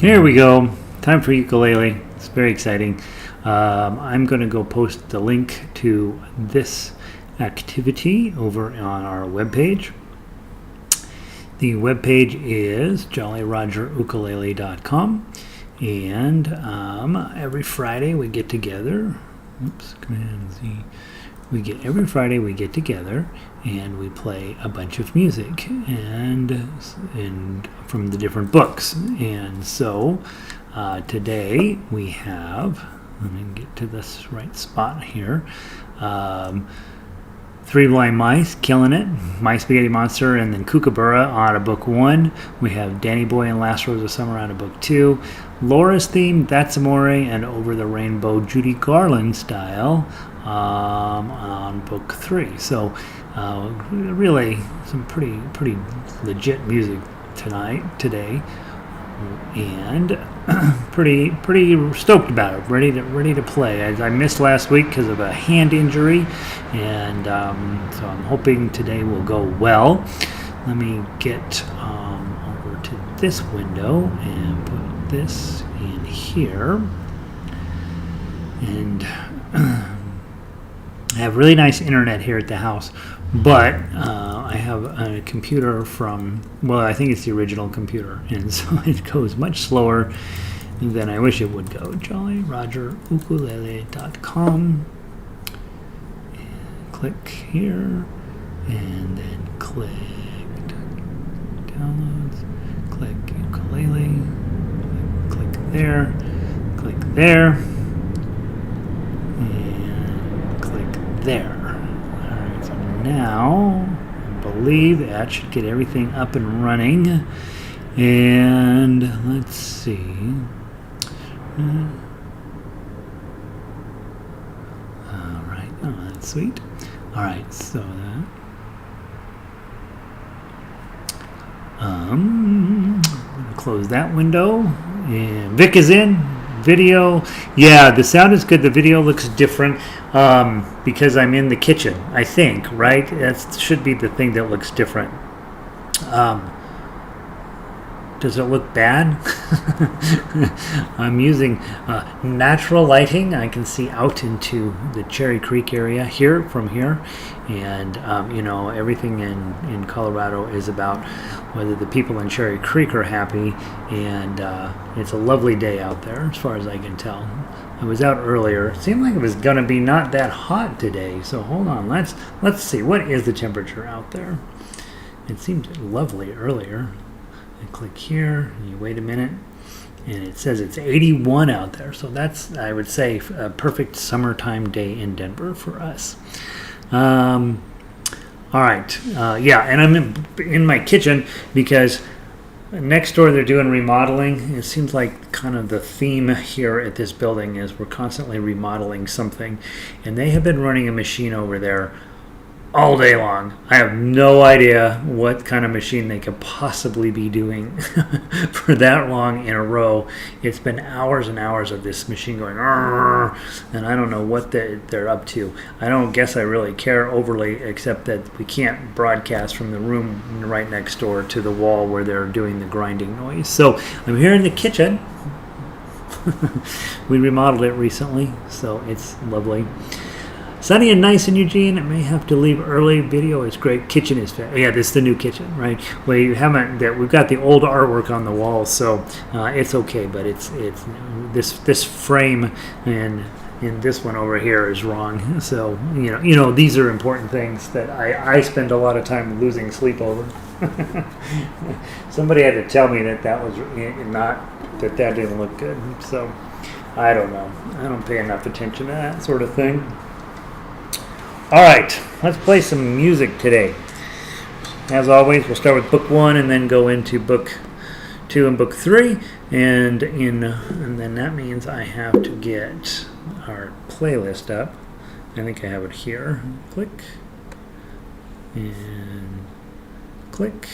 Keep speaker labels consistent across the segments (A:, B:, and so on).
A: Here we go. Time for ukulele. It's very exciting. I'm going to go post the link to this activity over on our webpage. The webpage is jollyrogerukulele.com, and every Friday we get together. Oops, Command Z. Every Friday we get together and we play a bunch of music and from the different books. And so today we have, let me get to this right spot here. Three Blind Mice, Killing It, My Spaghetti Monster, and then Kookaburra out of book 1. We have Danny Boy and Last Rose of Summer out of book 2. Laura's Theme, That's Amoré, and Over the Rainbow, Judy Garland style on book 3. So really some pretty legit music today, and pretty stoked about it. Ready to play. I missed last week because of a hand injury, and so I'm hoping today will go well. Let me get over to this window and put this in here, and I have really nice internet here at the house, but I have a computer I think it's the original computer, and so it goes much slower than I wish it would go. jollyrogerukulele.com, and click here, and then click downloads, click ukulele, click there, there. Alright, so now I believe that should get everything up and running. And let's see. Alright, oh, that's sweet. Alright, so that. I'm gonna close that window. And Vic is in. Video, yeah, the sound is good. The video looks different because I'm in the kitchen, I think, right? That should be the thing that looks different. Does it look bad? I'm using natural lighting. I can see out into the Cherry Creek area from here. And, everything in Colorado is about whether the people in Cherry Creek are happy. And it's a lovely day out there, as far as I can tell. I was out earlier. It seemed like it was going to be not that hot today. So hold on. Let's see. What is the temperature out there? It seemed lovely earlier. I click here, and you wait a minute, and it says it's 81 out there. So that's, I would say, a perfect summertime day in Denver for us. All right. And I'm in my kitchen because next door they're doing remodeling. It seems like kind of the theme here at this building is we're constantly remodeling something, and they have been running a machine over there all day long. I have no idea what kind of machine they could possibly be doing for that long in a row. It's been hours and hours of this machine going, and I don't know what they're up to. I don't guess I really care overly, except that we can't broadcast from the room right next door to the wall where they're doing the grinding noise. So I'm here in the kitchen. We remodeled it recently, so it's lovely. Sunny and nice in Eugene. I may have to leave early. Video is great. Kitchen is fast. Yeah, this is the new kitchen, right? We've got the old artwork on the wall, so it's okay. But it's this frame and this one over here is wrong. So these are important things that I spend a lot of time losing sleep over. Somebody had to tell me that was not that didn't look good. So I don't know. I don't pay enough attention to that sort of thing. All right, let's play some music today. As always, we'll start with book 1 and then go into book 2 and book 3. And then that means I have to get our playlist up. I think I have it here. Click. And click.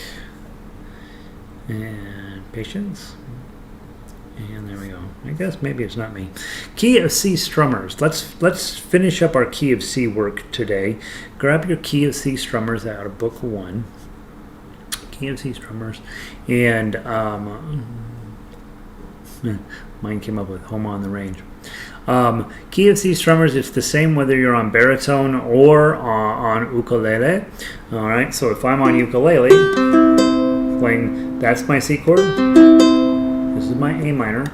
A: And patience. And there we go. I guess maybe it's not me. Key of C Strummers. Let's finish up our Key of C work today. Grab your Key of C Strummers out of book 1. Key of C Strummers. And Mine came up with Home on the Range. Key of C Strummers, it's the same whether you're on baritone or on ukulele. All right, so if I'm on ukulele, playing, that's my C chord. This is my A minor.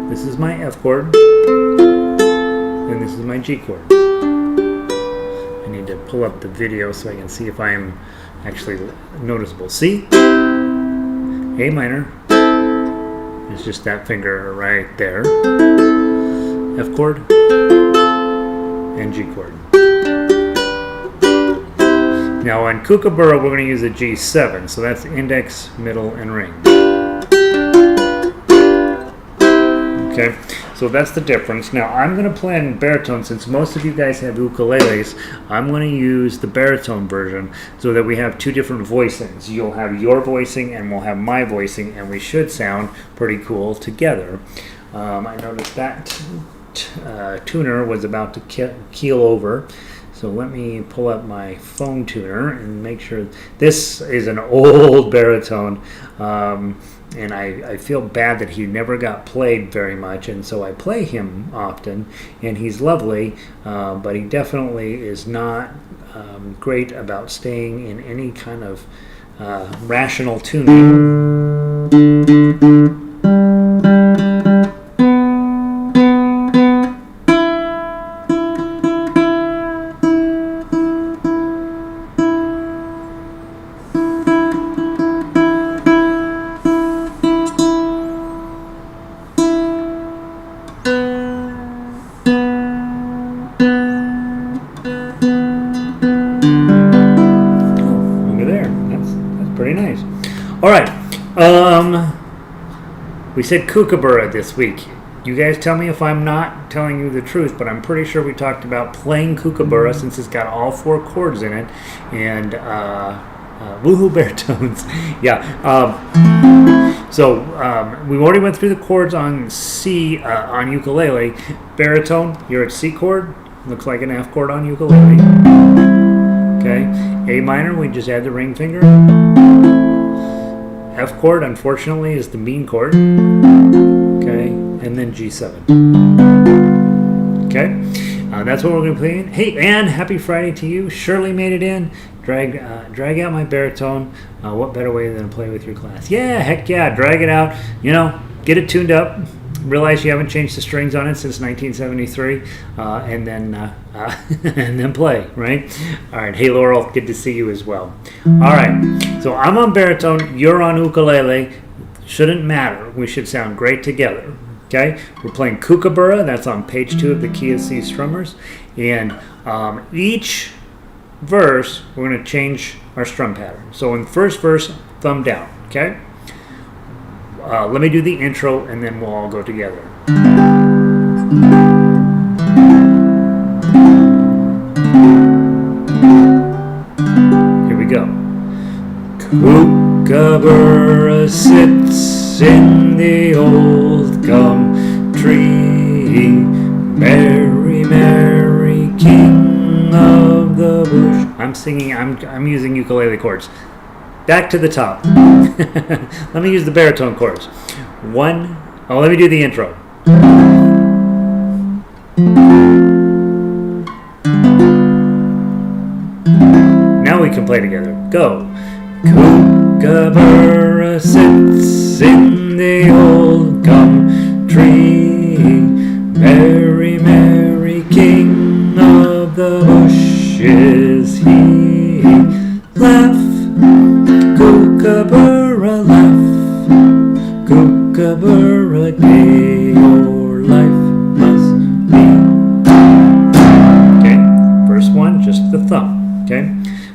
A: This is my F chord. And this is my G chord. I need to pull up the video so I can see if I am actually noticeable. C, A minor. It's just that finger right there. F chord and G chord. Now on Kookaburra we're going to use a G7, so that's index, middle, and ring. Okay, so that's the difference. Now I'm going to play in baritone. Since most of you guys have ukuleles, I'm going to use the baritone version so that we have two different voicings. You'll have your voicing and we'll have my voicing, and we should sound pretty cool together. I noticed that tuner was about to keel over. So let me pull up my phone tuner and make sure. This is an old baritone. And I feel bad that he never got played very much, and so I play him often, and he's lovely, but he definitely is not great about staying in any kind of rational tuning. All right, we said Kookaburra this week. You guys tell me if I'm not telling you the truth, but I'm pretty sure we talked about playing Kookaburra since it's got all four chords in it, and woohoo baritones. Yeah. So we already went through the chords on C on ukulele. Baritone, you're at C chord. Looks like an F chord on ukulele. Okay. A minor, we just add the ring finger. F chord, unfortunately, is the mean chord. Okay, and then G7. Okay, that's what we're going to play. Hey, Ann, happy Friday to you. Shirley made it in. Drag out my baritone. What better way than to play with your class? Yeah, heck yeah, drag it out. You know, get it tuned up. Realize you haven't changed the strings on it since 1973, and then play, right? All right, hey Laurel, good to see you as well. All right, so I'm on baritone, you're on ukulele. Shouldn't matter. We should sound great together. Okay, we're playing Kookaburra. That's on page 2 of the Key of C Strummers, and each verse we're going to change our strum pattern. So in the first verse, thumb down. Okay. Let me do the intro and then we'll all go together. Here we go. Kookaburra sits in the old gum tree, merry, merry king of the bush. I'm singing, I'm using ukulele chords. Back to the top. Let me use the baritone chords. Let me do the intro. Now we can play together. Go. Kookaburra sits in the old gum tree, merry, merry king of the bush is he. Laugh, Kookaburra, laugh, Kookaburra, gay your life must be. Okay, verse 1, just the thumb. Okay,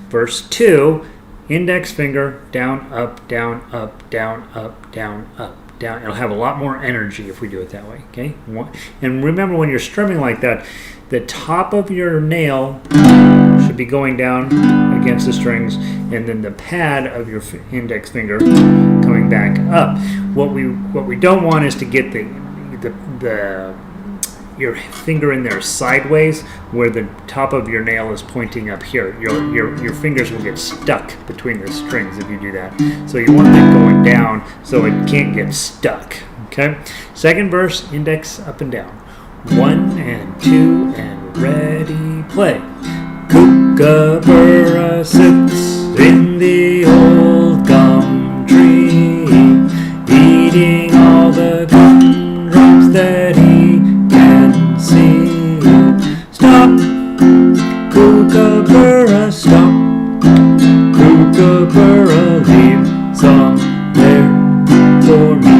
A: verse 2, index finger, down, up, down, up, down, up, down, up, down. It'll have a lot more energy if we do it that way. Okay, and remember when you're strumming like that, the top of your nail should be going down against the strings, and then the pad of your index finger coming back up. What we don't want is to get your finger in there sideways, where the top of your nail is pointing up here. Your fingers will get stuck between the strings if you do that. So you want them going down so it can't get stuck. Okay. Second verse, index up and down. 1 and 2 and ready, play. Kookaburra sits in the old gum tree, eating all the gumdrops that he can see. Stop, Kookaburra, stop. Kookaburra, leave some there for me.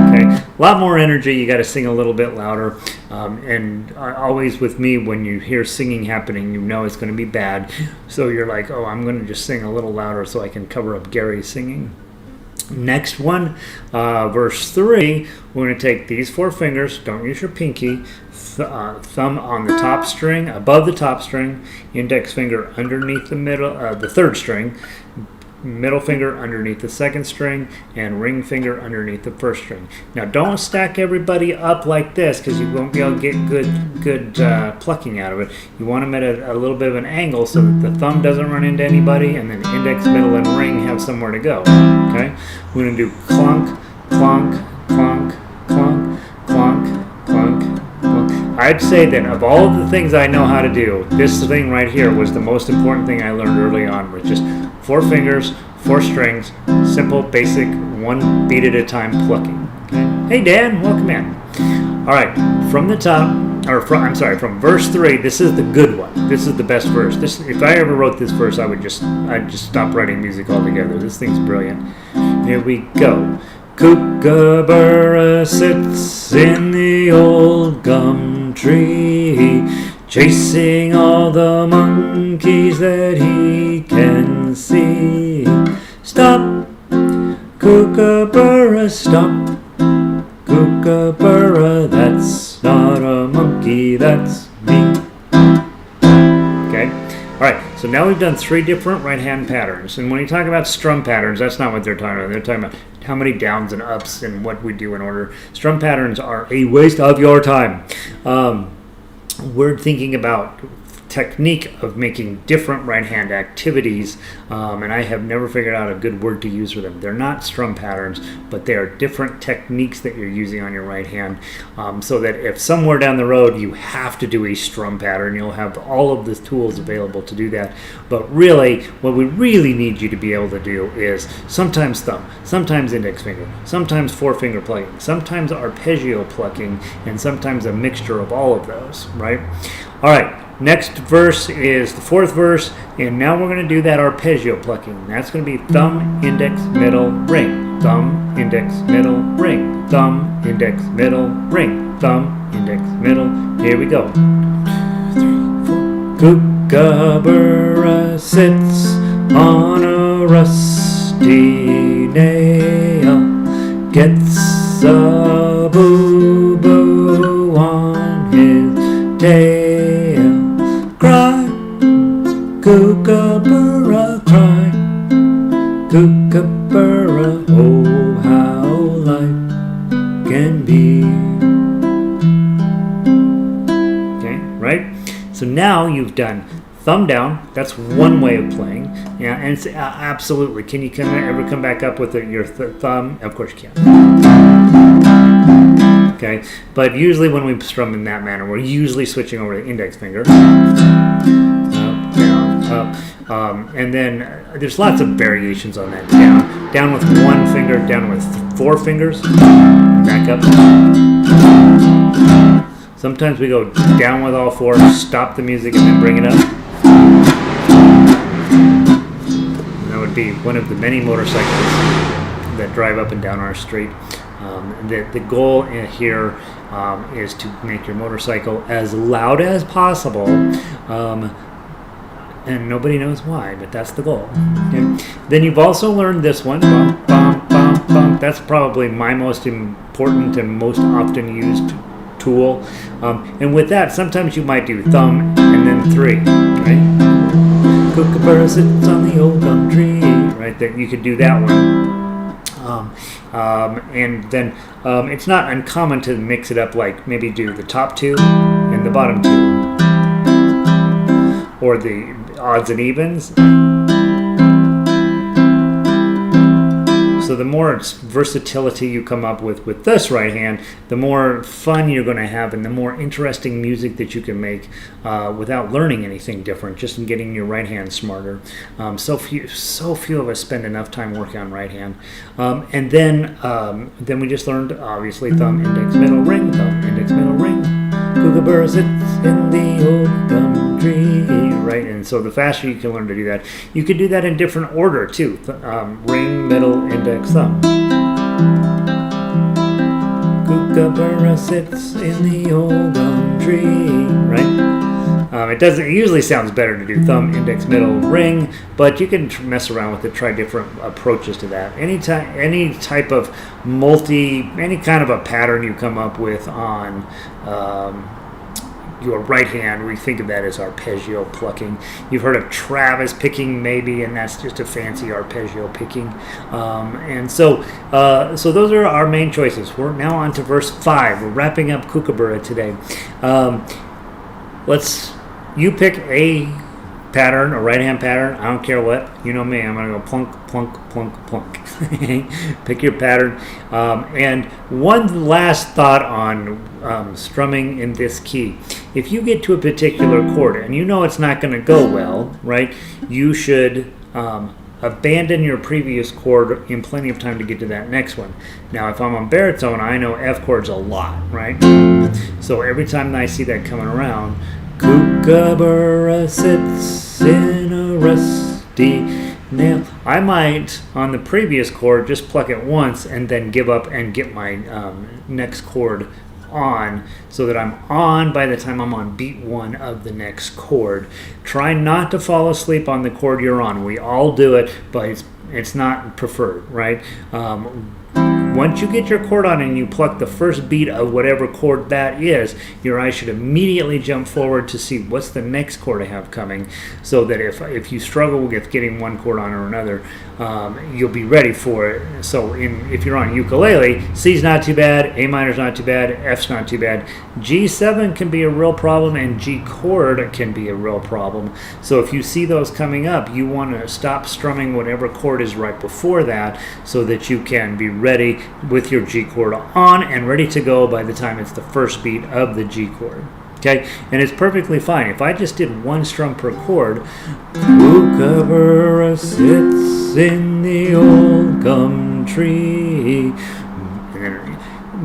A: Okay, a lot more energy. You got to sing a little bit louder. And always with me, when you hear singing happening, you know it's going to be bad. So you're like, oh, I'm going to just sing a little louder so I can cover up Gary's singing. Next one, verse 3, we're going to take these 4 fingers, don't use your pinky, thumb on the top string, above the top string, index finger underneath the middle, the third string, middle finger underneath the second string, and ring finger underneath the first string. Now don't stack everybody up like this because you won't be able to get good plucking out of it. You want them at a little bit of an angle so that the thumb doesn't run into anybody, and then index, middle, and ring have somewhere to go. Okay, we're going to do clunk, clunk, clunk, clunk, clunk, clunk, clunk. I'd say that of all of the things I know how to do, this thing right here was the most important thing I learned early on, was just 4 fingers, 4 strings, simple, basic, 1 beat at a time plucking. Okay? Hey Dan, welcome in. All right, from the top, from verse 3. This is the good one. This is the best verse. If I ever wrote this verse, I'd just stop writing music altogether. This thing's brilliant. Here we go. Kookaburra sits in the old gum tree, chasing all the monkeys that he can see. Stop, Kookaburra, stop. Kookaburra, that's not a monkey, that's me. Okay? Alright, so now we've done 3 different right hand patterns. And when you talk about strum patterns, that's not what they're talking about. They're talking about how many downs and ups and what we do in order. Strum patterns are a waste of your time. We're thinking about technique of making different right hand activities, and I have never figured out a good word to use for them. They're not strum patterns, but they are different techniques that you're using on your right hand, so that if somewhere down the road you have to do a strum pattern, you'll have all of the tools available to do that. But really, what we really need you to be able to do is sometimes thumb, sometimes index finger, sometimes 4-finger plucking, sometimes arpeggio plucking, and sometimes a mixture of all of those, right? All right. Next verse is the 4th verse, and now we're going to do that arpeggio plucking. That's going to be thumb, index, middle, ring, thumb, index, middle, ring, thumb, index, middle, ring, thumb, index, middle. Here we go. 2, 3, 4. Kookaburra sits on a rusty nail, gets a boo-boo on his tail. Cry, Kookaburra, cry, Kookaburra, oh how life can be. Okay, right? So now you've done thumb down. That's one way of playing. Yeah, and it's absolutely. Can you ever come back up with your thumb? Of course you can. Okay, but usually when we strum in that manner, we're usually switching over to the index finger. Up, down, up. And then there's lots of variations on that. Down with 1 finger, down with 4 fingers, back up. Sometimes we go down with all 4, stop the music, and then bring it up. And that would be one of the many motorcycles that drive up and down our street. The goal here is to make your motorcycle as loud as possible, and nobody knows why, but that's the goal. Okay. Then you've also learned this one, bum, bum, bum, bum. That's probably my most important and most often used tool. And with that, sometimes you might do thumb and then 3, right? Kookaburra sits on the old gum tree, right? That you could do that one. And then it's not uncommon to mix it up, like maybe do the top 2 and the bottom 2, or the odds and evens. So the more versatility you come up with this right hand, the more fun you're going to have and the more interesting music that you can make without learning anything different, just in getting your right hand smarter. So few of us spend enough time working on right hand. And then we just learned, obviously, thumb, index, middle, ring, thumb, index, middle, ring. Kookaburra sits in the old gum tree, right? And so the faster you can learn to do that, you could do that in different order too. Ring, middle, index, thumb. Kookaburra sits in the old gum tree, right? It usually sounds better to do thumb, index, middle, ring, but you can mess around with it, try different approaches to that. Any type of any kind of a pattern you come up with on your right hand, we think of that as arpeggio plucking. You've heard of Travis picking maybe, and that's just a fancy arpeggio picking. And so those are our main choices. We're now on to verse 5. We're wrapping up Kookaburra today. You pick a pattern, a right hand pattern. I don't care what. You know me. I'm going to go plunk, plunk, plunk, plunk. Pick your pattern. And one last thought on strumming in this key. If you get to a particular chord and you know it's not going to go well, right, you should abandon your previous chord in plenty of time to get to that next one. Now, if I'm on baritone, I know F chords a lot, right? So every time I see that coming around, Kookaburra sits in a rusty nail. I might, on the previous chord, just pluck it once and then give up and get my next chord on, so that I'm on by the time I'm on beat 1 of the next chord. Try not to fall asleep on the chord you're on. We all do it, but it's not preferred, right? Once you get your chord on and you pluck the first beat of whatever chord that is, your eye should immediately jump forward to see what's the next chord I have coming, so that if you struggle with getting one chord on or another, you'll be ready for it. So if you're on ukulele, C's not too bad, A minor's not too bad, F's not too bad. G7 can be a real problem, and G chord can be a real problem. So if you see those coming up, you want to stop strumming whatever chord is right before that, so that you can be ready with your G chord on and ready to go by the time it's the first beat of the G chord. Okay, and it's perfectly fine. If I just did one strum per chord, Kookaburra sits in the old gum tree, and then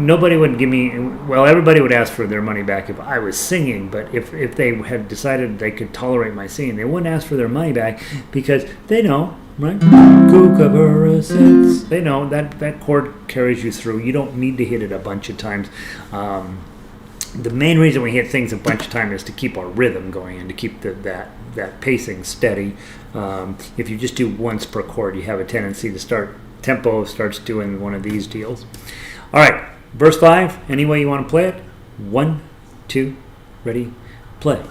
A: nobody would give me, well, everybody would ask for their money back if I was singing, but if they had decided they could tolerate my singing, they wouldn't ask for their money back, because they know, right? Kookaburra sits. They know that chord carries you through. You don't need to hit it a bunch of times. The main reason we hit things a bunch of times is to keep our rhythm going and to keep that pacing steady. If you just do once per chord, you have a tendency to tempo starts doing one of these deals. All right, verse 5. Any way you want to play it? 1, 2, ready, play.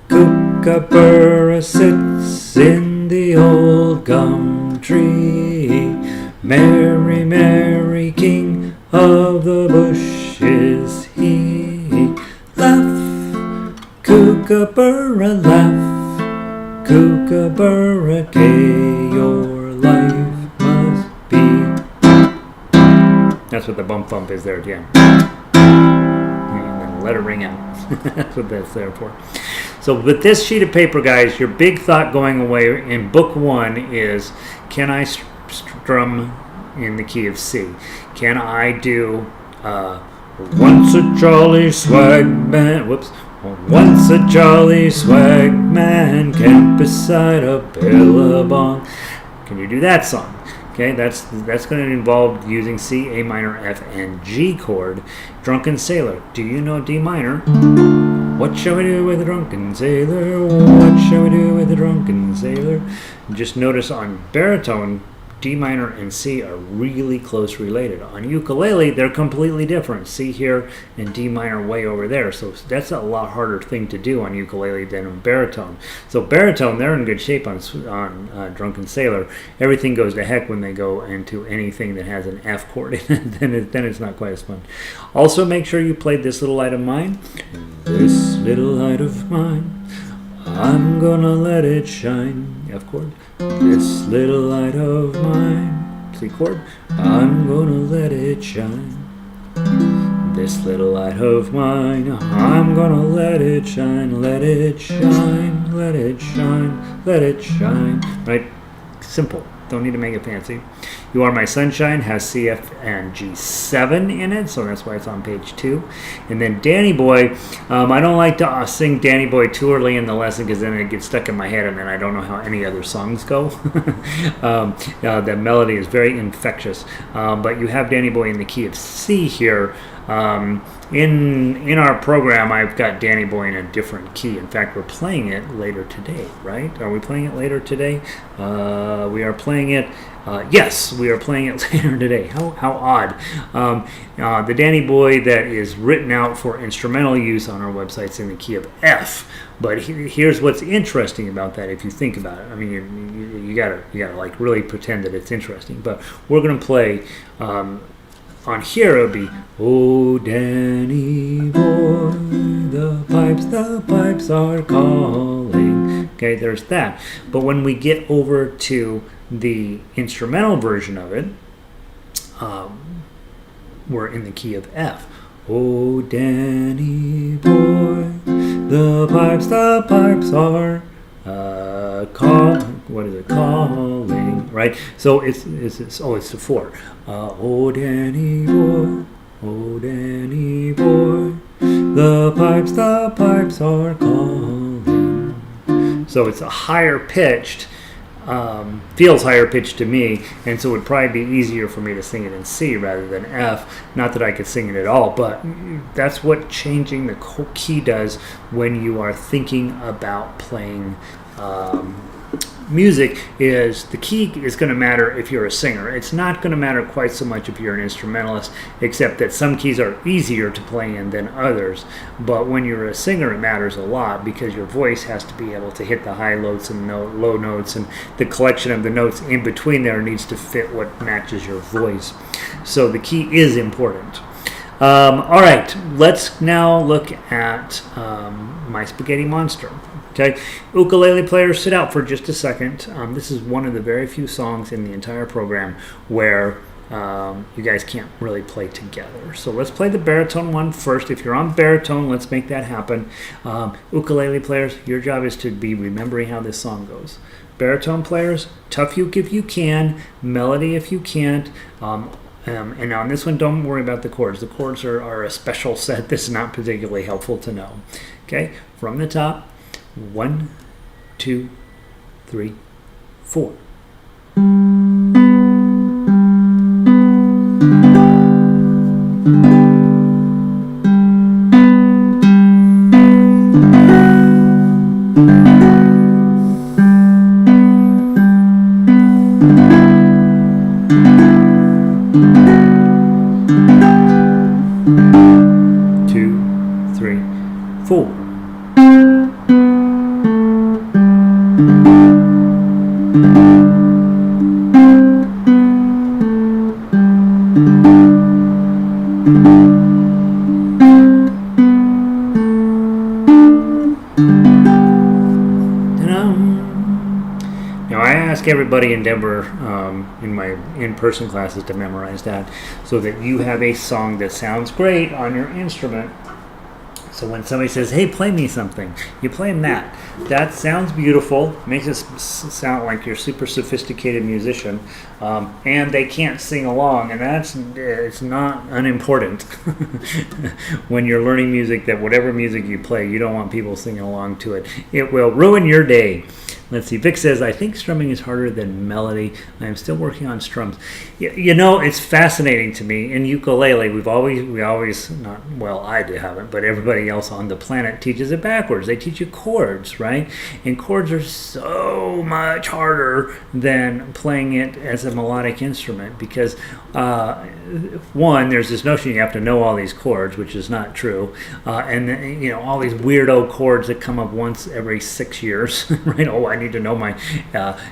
A: Kookaburra sits in the old gum tree. Merry, merry king of the bush is he. Laugh, Kookaburra, laugh, Kookaburra, gay your life must be. That's what the bump bump is there again. And then let it ring out. That's what that's there for. So with this sheet of paper, guys, your big thought going away in book 1 is, can I strum in the key of C? Can I do once a jolly swag man, once a jolly swag man camped beside a billabong. Can you do that song? Okay, that's going to involve using C, A minor, F, and G chord. Drunken Sailor. Do you know D minor? What shall we do with a drunken sailor? What shall we do with a drunken sailor? Just notice on baritone, D minor and C are really close related. On ukulele, they're completely different. C here and D minor way over there. So that's a lot harder thing to do on ukulele than on baritone. So baritone, they're in good shape on Drunken Sailor. Everything goes to heck when they go into anything that has an F chord in it. Then it's not quite as fun. Also, make sure you played This Little Light of Mine. This little light of mine, I'm gonna let it shine. F chord. This little light of mine, C chord. I'm gonna let it shine. This little light of mine, I'm gonna let it shine, let it shine, let it shine, let it shine. Right? Simple. Don't need to make it fancy. You Are My Sunshine has C, F, and G7 in it, so that's why it's on page 2. And then Danny Boy, I don't like to sing Danny Boy too early in the lesson because then it gets stuck in my head and then I don't know how any other songs go. The melody is very infectious. But you have Danny Boy in the key of C here. In our program, I've got Danny Boy in a different key. In fact, we're playing it later today, right? Are we playing it later today? We are playing it. Yes, we are playing it later today. How odd. The Danny Boy that is written out for instrumental use on our website's in the key of F. But here's what's interesting about that. If you think about it, I mean, you gotta like really pretend that it's interesting. But we're gonna play. On here it would be, oh Danny boy, the pipes are calling. Okay, there's that. But when we get over to the instrumental version of it, we're in the key of F. Oh Danny boy, the pipes are calling, right? So it's the 4. Oh Danny boy, the pipes are calling. So it's a higher pitched, feels higher pitched to me, and so it would probably be easier for me to sing it in C rather than F. Not that I could sing it at all, but that's what changing the key does when you are thinking about playing music. Is the key is going to matter if you're a singer. It's not going to matter quite so much if you're an instrumentalist, except that some keys are easier to play in than others. But when you're a singer, it matters a lot because your voice has to be able to hit the high notes and low notes, and the collection of the notes in between there needs to fit what matches your voice. So the key is important. All right, let's now look at My Spaghetti Monster. Okay, ukulele players, sit out for just a second. This is one of the very few songs in the entire program where you guys can't really play together. So let's play the baritone one first. If you're on baritone, let's make that happen. Ukulele players, your job is to be remembering how this song goes. Baritone players, tough uke if you can, melody if you can't. And on this one, don't worry about the chords. The chords are a special set that's not particularly helpful to know. Okay, from the top. 1, 2, 3, 4. Everybody in Denver in my in-person classes to memorize that so that you have a song that sounds great on your instrument. So when somebody says, hey, play me something, you play them that. That sounds beautiful, makes it sound like you're a super sophisticated musician, and they can't sing along, and it's not unimportant when you're learning music that whatever music you play, you don't want people singing along to it. It will ruin your day. Let's see. Vic says, I think strumming is harder than melody. I am still working on strums. You know, it's fascinating to me. In ukulele, we always, not, well, I haven't, but everybody else on the planet teaches it backwards. They teach you chords, right? And chords are so much harder than playing it as a melodic instrument because, one, there's this notion you have to know all these chords, which is not true. And, all these weirdo chords that come up once every 6 years, right? Oh, I need to know my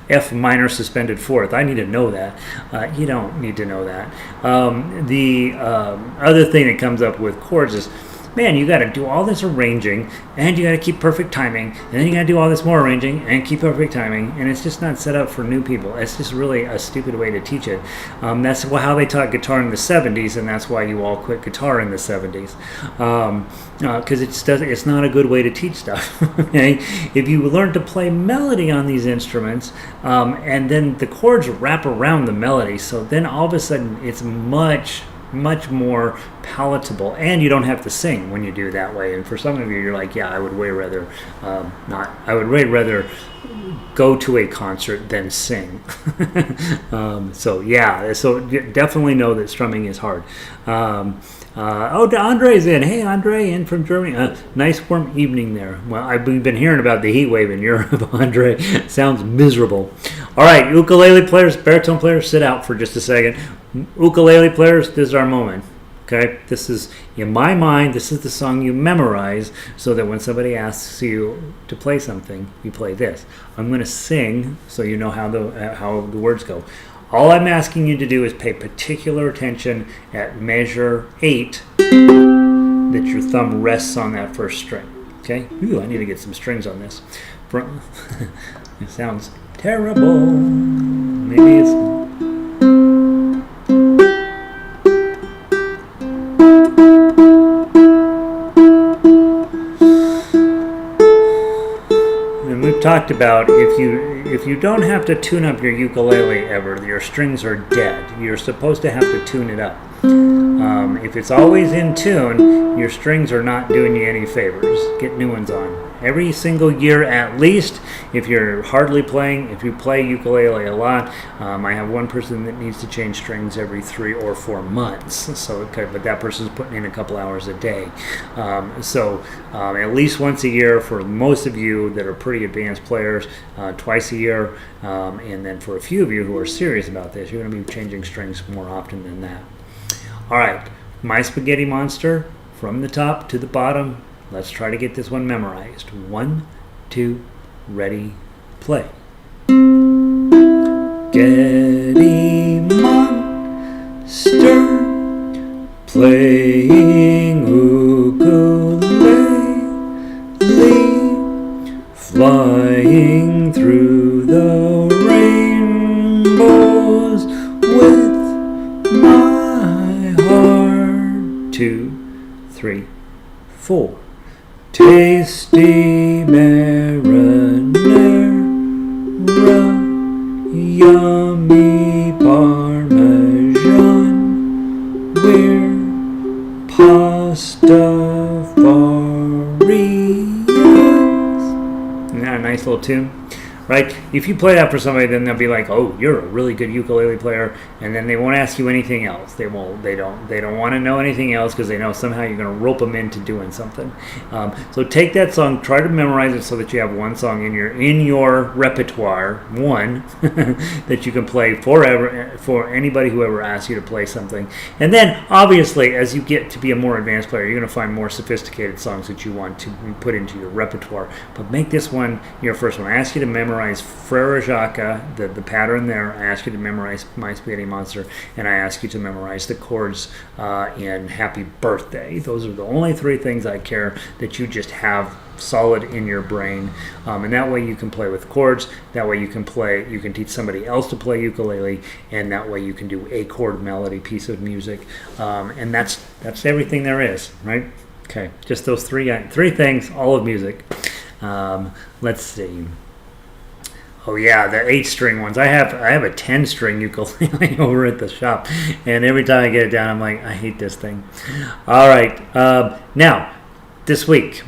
A: F minor suspended fourth. I need to know that. You don't need to know that. The other thing that comes up with chords is man, you got to do all this arranging, and you got to keep perfect timing, and then you got to do all this more arranging and keep perfect timing, and it's just not set up for new people. It's just really a stupid way to teach it. That's how they taught guitar in the 70s, and that's why you all quit guitar in the 70s. Because it's not a good way to teach stuff. Okay? If you learn to play melody on these instruments, and then the chords wrap around the melody, so then all of a sudden it's much more palatable, and you don't have to sing when you do that way. And for some of you, you're like, yeah, I would way rather not. I would way rather go to a concert than sing. So definitely know that strumming is hard. Andre's in. Hey, Andre, in from Germany. Nice warm evening there. Well, I've been hearing about the heat wave in Europe, Andre. Sounds miserable. All right, ukulele players, baritone players, sit out for just a second. Ukulele players, this is our moment. Okay, this is, in my mind, this is the song you memorize so that when somebody asks you to play something, you play this. I'm going to sing so you know how the words go. All I'm asking you to do is pay particular attention at measure 8, that your thumb rests on that first string. Okay? Ooh, I need to get some strings on this. It sounds terrible. Maybe it's... talked about if you don't have to tune up your ukulele ever, your strings are dead. You're supposed to have to tune it up. If it's always in tune, your strings are not doing you any favors. Get new ones on. Every single year at least, if you're hardly playing, if you play ukulele a lot, I have one person that needs to change strings every 3 or 4 months. So, but that person's putting in a couple hours a day. At least once a year for most of you that are pretty advanced players, twice a year, and then for a few of you who are serious about this, you're going to be changing strings more often than that. All right, My Spaghetti Monster, from the top to the bottom. Let's try to get this one memorized. 1, 2, ready, play. Spaghetti monster, playing ukulele, flying through the rainbows with my heart. 2, 3, 4. Tasty marinara, yummy parmesan, we're Pastafarians. Isn't that a nice little tune? Right? If you play that for somebody, then they'll be like, "Oh, you're a really good ukulele player," and then they won't ask you anything else. They don't want to know anything else because they know somehow you're going to rope them into doing something. So take that song, try to memorize it so that you have one song in your repertoire, one that you can play forever for anybody who ever asks you to play something. And then, obviously, as you get to be a more advanced player, you're going to find more sophisticated songs that you want to put into your repertoire. But make this one your first one. I ask you to memorize Frere Jacques, the pattern there. I ask you to memorize My Spaghetti Monster, and I ask you to memorize the chords in Happy Birthday. Those are the only 3 things I care that you just have solid in your brain, and that way you can play with chords. That way you can teach somebody else to play ukulele, and that way you can do a chord melody piece of music, and that's everything there is, right? Okay, just those three things, all of music. Let's see. Oh yeah, the 8-string ones. I have a 10-string ukulele over at the shop, and every time I get it down, I'm like, I hate this thing. All right, now this week,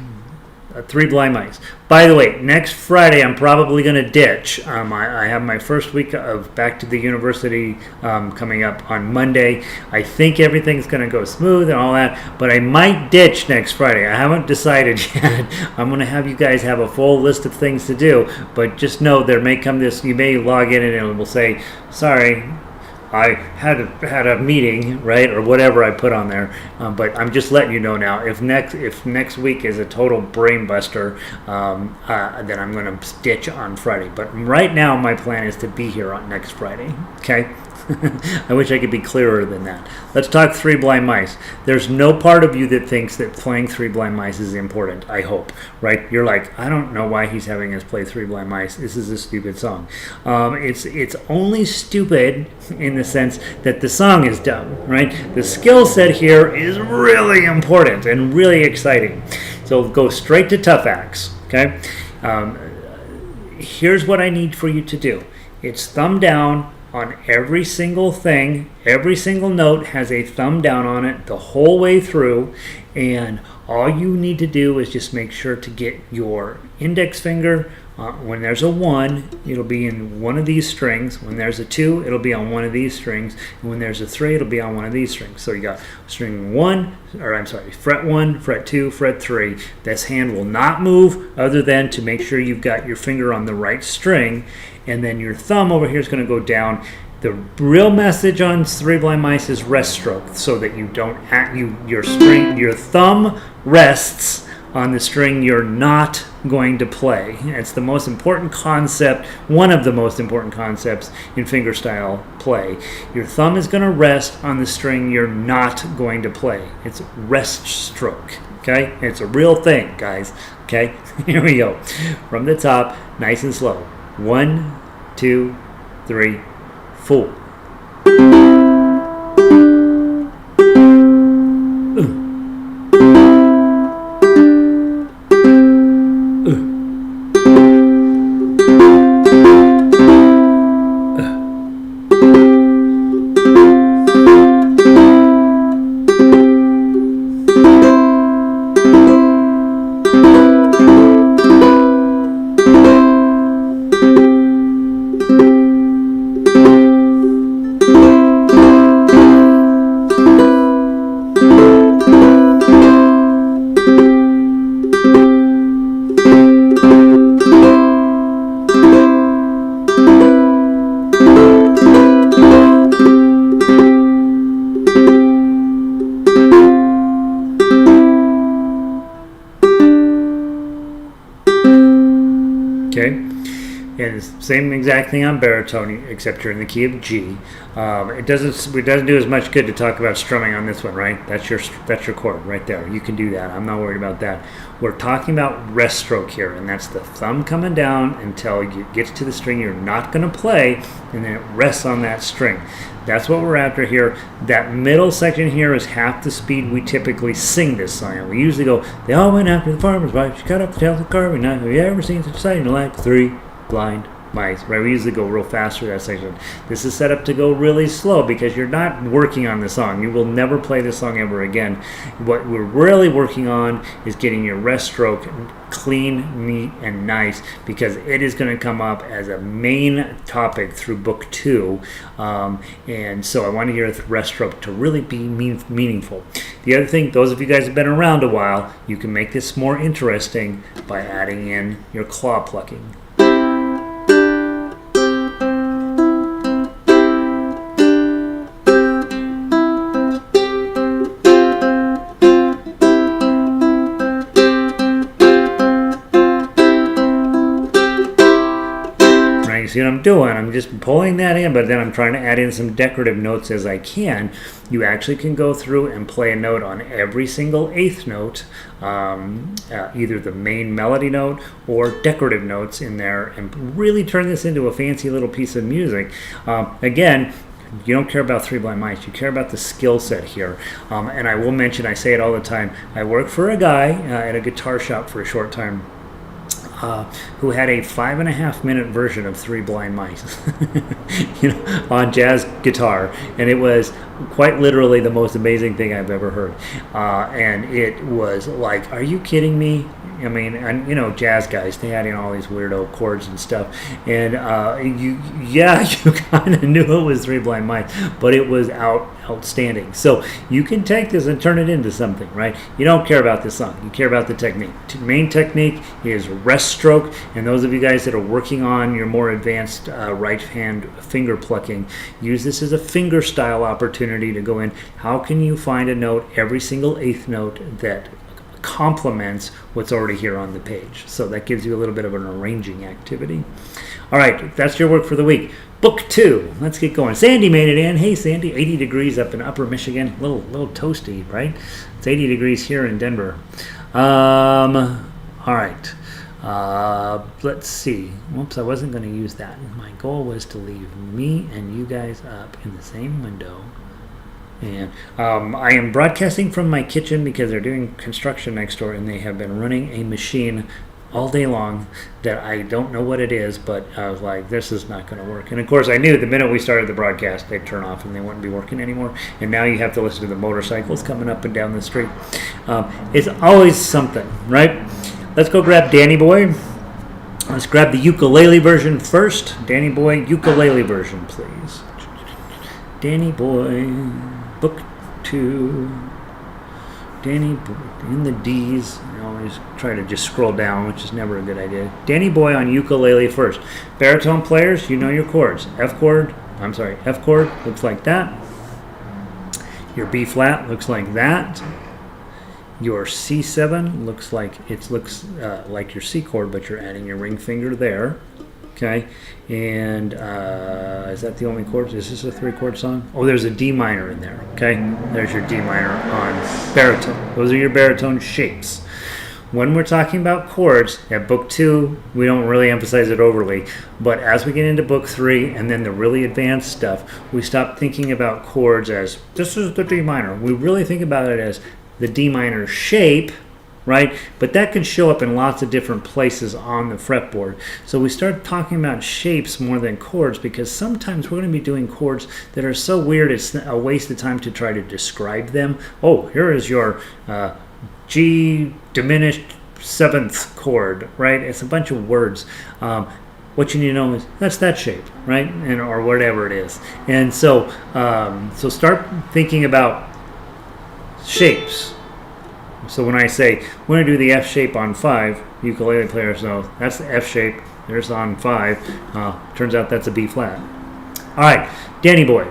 A: 3 blind mice. By the way, next Friday I'm probably going to ditch. I have my first week of back to the university coming up on Monday. I think everything's going to go smooth and all that, but I might ditch next Friday. I haven't decided yet. I'm going to have you guys have a full list of things to do, but just know there may come this. You may log in and it will say, "Sorry, I had a meeting," right, or whatever I put on there. But I'm just letting you know now. If next week is a total brain buster, then I'm going to ditch on Friday. But right now, my plan is to be here on next Friday. Okay. I wish I could be clearer than that. Let's talk Three Blind Mice. There's no part of you that thinks that playing Three Blind Mice is important, I hope, right? You're like, I don't know why he's having us play Three Blind Mice. This is a stupid song. It's only stupid in the sense that the song is dumb, right? The skill set here is really important and really exciting. So go straight to Tuff Axe, okay? Here's what I need for you to do. It's thumb down on every single thing. Every single note has a thumb down on it the whole way through, and all you need to do is just make sure to get your index finger. When there's a 1, it'll be in one of these strings. When there's a 2, it'll be on one of these strings. And when there's a 3, it'll be on one of these strings. So you got string 1, or I'm sorry, fret 1, fret 2, fret 3. This hand will not move other than to make sure you've got your finger on the right string. And then your thumb over here is going to go down. The real message on Three Blind Mice is rest stroke, so that you don't your thumb rests on the string you're not going to play. It's the most important concept, one of the most important concepts in fingerstyle play. Your thumb is going to rest on the string you're not going to play. It's rest stroke, okay? It's a real thing, guys, okay? Here we go. From the top, nice and slow. 1, 2, 3, 4. Same exact thing on baritone, except you're in the key of G. It doesn't do as much good to talk about strumming on this one, right? That's your chord right there. You can do that. I'm not worried about that. We're talking about rest stroke here, and that's the thumb coming down until it gets to the string you're not going to play, and then it rests on that string. That's what we're after here. That middle section here is half the speed we typically sing this song. We usually go, they all went after the farmer's wife. She cut up the tail of the car. Have you ever seen such a sight in your life? Three blind mice, right? We usually go real fast through that section. This is set up to go really slow because you're not working on the song. You will never play this song ever again. What we're really working on is getting your rest stroke clean, neat, and nice, because it is going to come up as a main topic through book 2. And so I want to hear the rest stroke to really be meaningful. The other thing, those of you guys have been around a while, you can make this more interesting by adding in your claw plucking. See what I'm doing? I'm just pulling that in, but then I'm trying to add in some decorative notes as I can. You actually can go through and play a note on every single 8th note, either the main melody note or decorative notes in there, and really turn this into a fancy little piece of music. Again, you don't care about Three Blind Mice. You care about the skill set here. And I will mention, I say it all the time, I worked for a guy at a guitar shop for a short time who had a 5.5-minute version of Three Blind Mice on jazz guitar, and it was quite literally the most amazing thing I've ever heard. And it was like, are you kidding me? I mean, and jazz guys, they had in all these weirdo chords and stuff, and you kind of knew it was Three Blind Mice, but it was outstanding. So you can take this and turn it into something, right? You don't care about the song, you care about the technique. Main technique is rest stroke, and those of you guys that are working on your more advanced right hand finger plucking, use this as a finger style opportunity to go in. How can you find a note, every single 8th note, that complements what's already here on the page. So that gives you a little bit of an arranging activity. All right, that's your work for the week. Book 2. Let's get going. Sandy made it in. Hey, Sandy, 80 degrees up in Upper Michigan. Little toasty, right? It's 80 degrees here in Denver. All right. Let's see. Whoops, I wasn't going to use that. My goal was to leave me and you guys up in the same window. And I am broadcasting from my kitchen because they're doing construction next door, and they have been running a machine all day long that I don't know what it is, but I was like, this is not going to work. And of course I knew the minute we started the broadcast they'd turn off and they wouldn't be working anymore, and now you have to listen to the motorcycles coming up and down the street. It's always something, right? Let's go grab Danny Boy. Let's grab the ukulele version first. Danny Boy, ukulele version, please. Danny Boy, book 2. Danny Boy in the D's. I always try to just scroll down, which is never a good idea. Danny Boy on ukulele first. Baritone players, you know your chords. F chord looks like that. Your B flat looks like that. Your C7 looks like like your C chord, but you're adding your ring finger there. Okay, and is that the only chord? Is this a 3-chord song? Oh, there's a D minor in there. Okay, there's your D minor on baritone. Those are your baritone shapes. When we're talking about chords, at book 2, we don't really emphasize it overly, but as we get into book 3 and then the really advanced stuff, we stop thinking about chords as, this is the D minor. We really think about it as the D minor shape, right? But that can show up in lots of different places on the fretboard. So we start talking about shapes more than chords, because sometimes we're going to be doing chords that are so weird it's a waste of time to try to describe them. Oh, here is your G diminished 7th chord, right? It's a bunch of words. What you need to know is that's that shape, right? And or whatever it is. And so so start thinking about shapes. So when I say we're going to do the F shape on 5, ukulele players know that's the F shape. There's on 5. Turns out that's a B flat. All right, Danny Boy.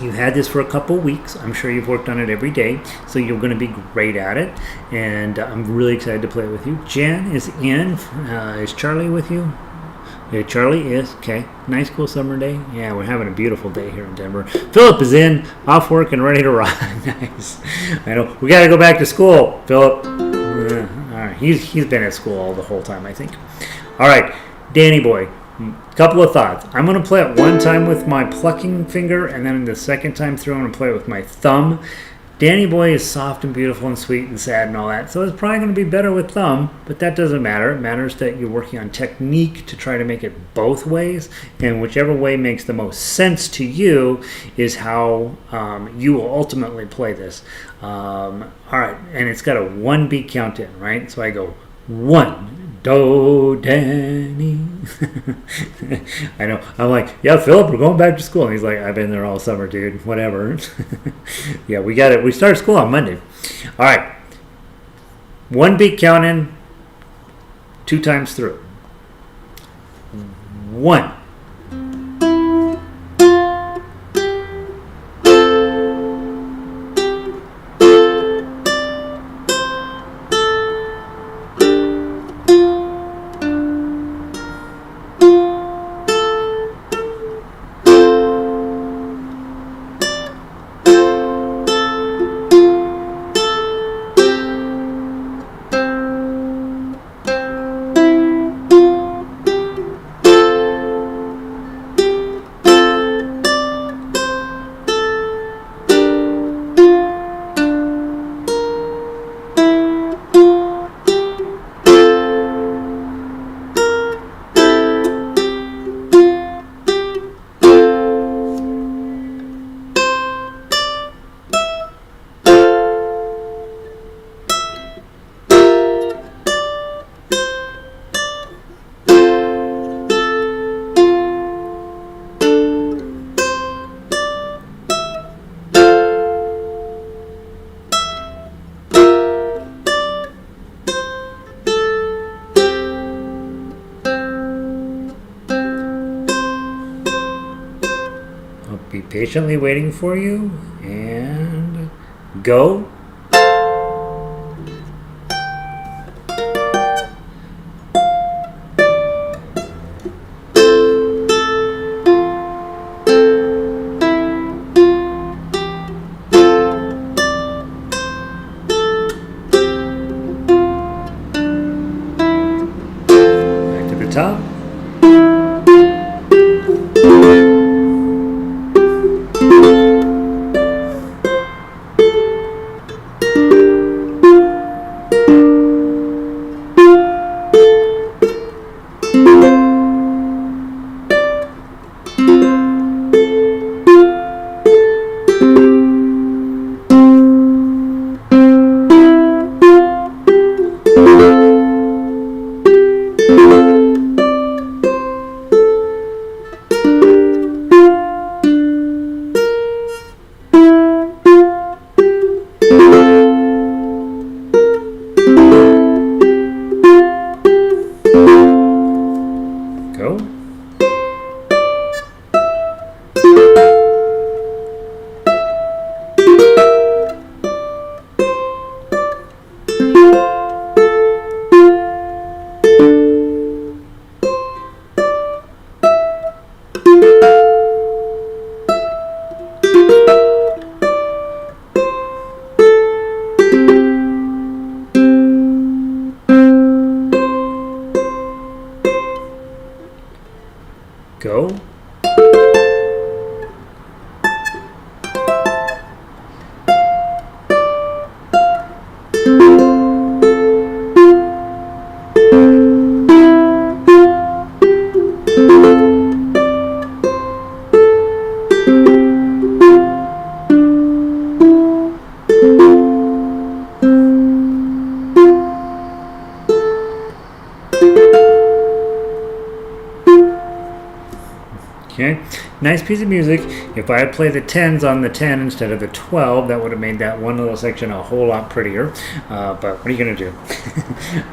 A: You've had this for a couple weeks. I'm sure you've worked on it every day, so you're going to be great at it. And I'm really excited to play it with you. Jen is in. Is Charlie with you? Yeah, Charlie is. Okay. Nice, cool summer day. Yeah, we're having a beautiful day here in Denver. Philip is in, off work and ready to rock. Nice. I know. We got to go back to school, Philip. All right. He's been at school the whole time, I think. All right. Danny Boy. Couple of thoughts. I'm going to play it one time with my plucking finger, and then the second time through I'm going to play it with my thumb. Danny Boy is soft and beautiful and sweet and sad and all that, so it's probably going to be better with thumb, but that doesn't matter. It matters that you're working on technique to try to make it both ways, and whichever way makes the most sense to you is how you will ultimately play this. All right, and it's got a 1 beat count in, right? So I go 1, do, Danny. I know. I'm like, yeah, Philip, we're going back to school. And he's like, I've been there all summer, dude. Whatever. Yeah, we got it. We start school on Monday. All right. 1 beat count in, 2 times through. 1. Patiently waiting for you, and go. Go. Okay, nice piece of music. If I had played the 10s on the 10 instead of the 12, that would have made that one little section a whole lot prettier. But what are you going to do?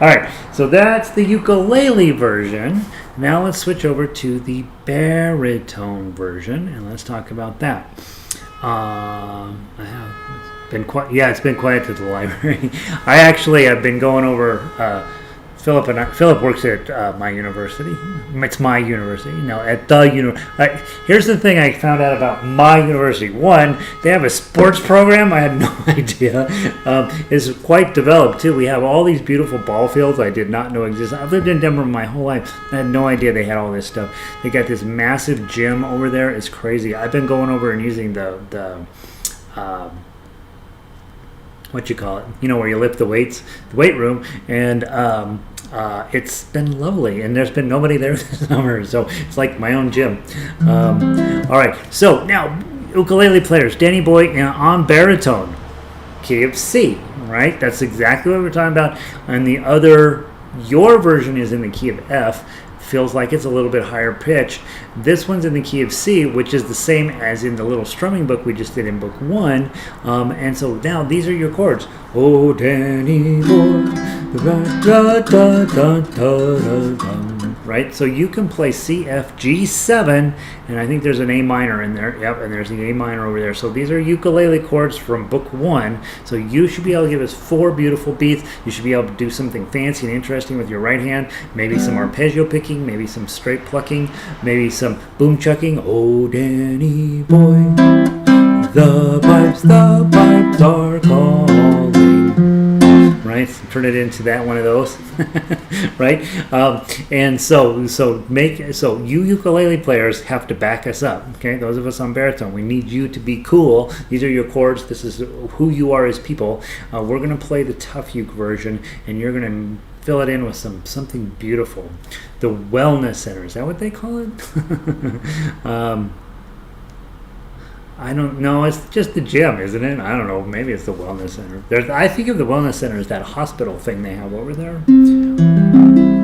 A: All right, so that's the ukulele version. Now let's switch over to the baritone version, and let's talk about that. It's been quiet at the library. I actually have been going over. Philip works at my university. It's my university. No, at the university. Here's the thing I found out about my university. One, they have a sports program. I had no idea. It's quite developed too. We have all these beautiful ball fields I did not know existed. I've lived in Denver my whole life. I had no idea they had all this stuff. They got this massive gym over there. It's crazy. I've been going over and using the what you call it, where you lift the weights, the weight room, and it's been lovely, and there's been nobody there this summer, so it's like my own gym. All right, so now ukulele players, Danny Boy on baritone, key of C, right? That's exactly what we're talking about. And the other, your version is in the key of F. Feels like it's a little bit higher pitch. This one's in the key of C, which is the same as in the little strumming book we just did in book 1. And so now these are your chords. Oh, Danny boy, da, da, da, da, da, da. Right? So you can play C, F, G7, and I think there's an A minor in there. Yep, and there's the A minor over there. So these are ukulele chords from book 1. So you should be able to give us 4 beautiful beats. You should be able to do something fancy and interesting with your right hand. Maybe some arpeggio picking, maybe some straight plucking, maybe some boom chucking. Oh, Danny boy, the pipes are calling. Right, so turn it into that one of those, right? And so you ukulele players have to back us up. Okay, those of us on baritone, we need you to be cool. These are your chords. This is who you are as people. We're gonna play the Tuff uke version, and you're gonna fill it in with something beautiful. The wellness center, is that what they call it? I don't know. It's just the gym, isn't it? I don't know. Maybe it's the wellness center. I think of the wellness center as that hospital thing they have over there.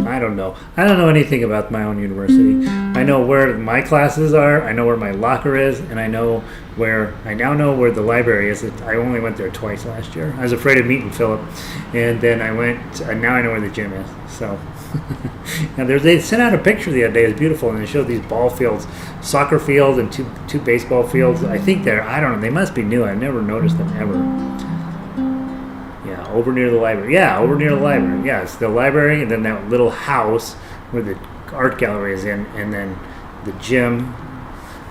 A: I don't know. I don't know anything about my own university. I know where my classes are. I know where my locker is, and I now know where the library is. I only went there twice last year. I was afraid of meeting Philip, and then I went. And now I know where the gym is. So. Now they sent out a picture the other day. It's beautiful, and they showed these ball fields, soccer field and two baseball fields. I think I don't know. They must be new. I've never noticed them ever. Yeah, over near the library. Yeah, over near the library. Yeah, it's the library, and then that little house where the art gallery is in, and then the gym.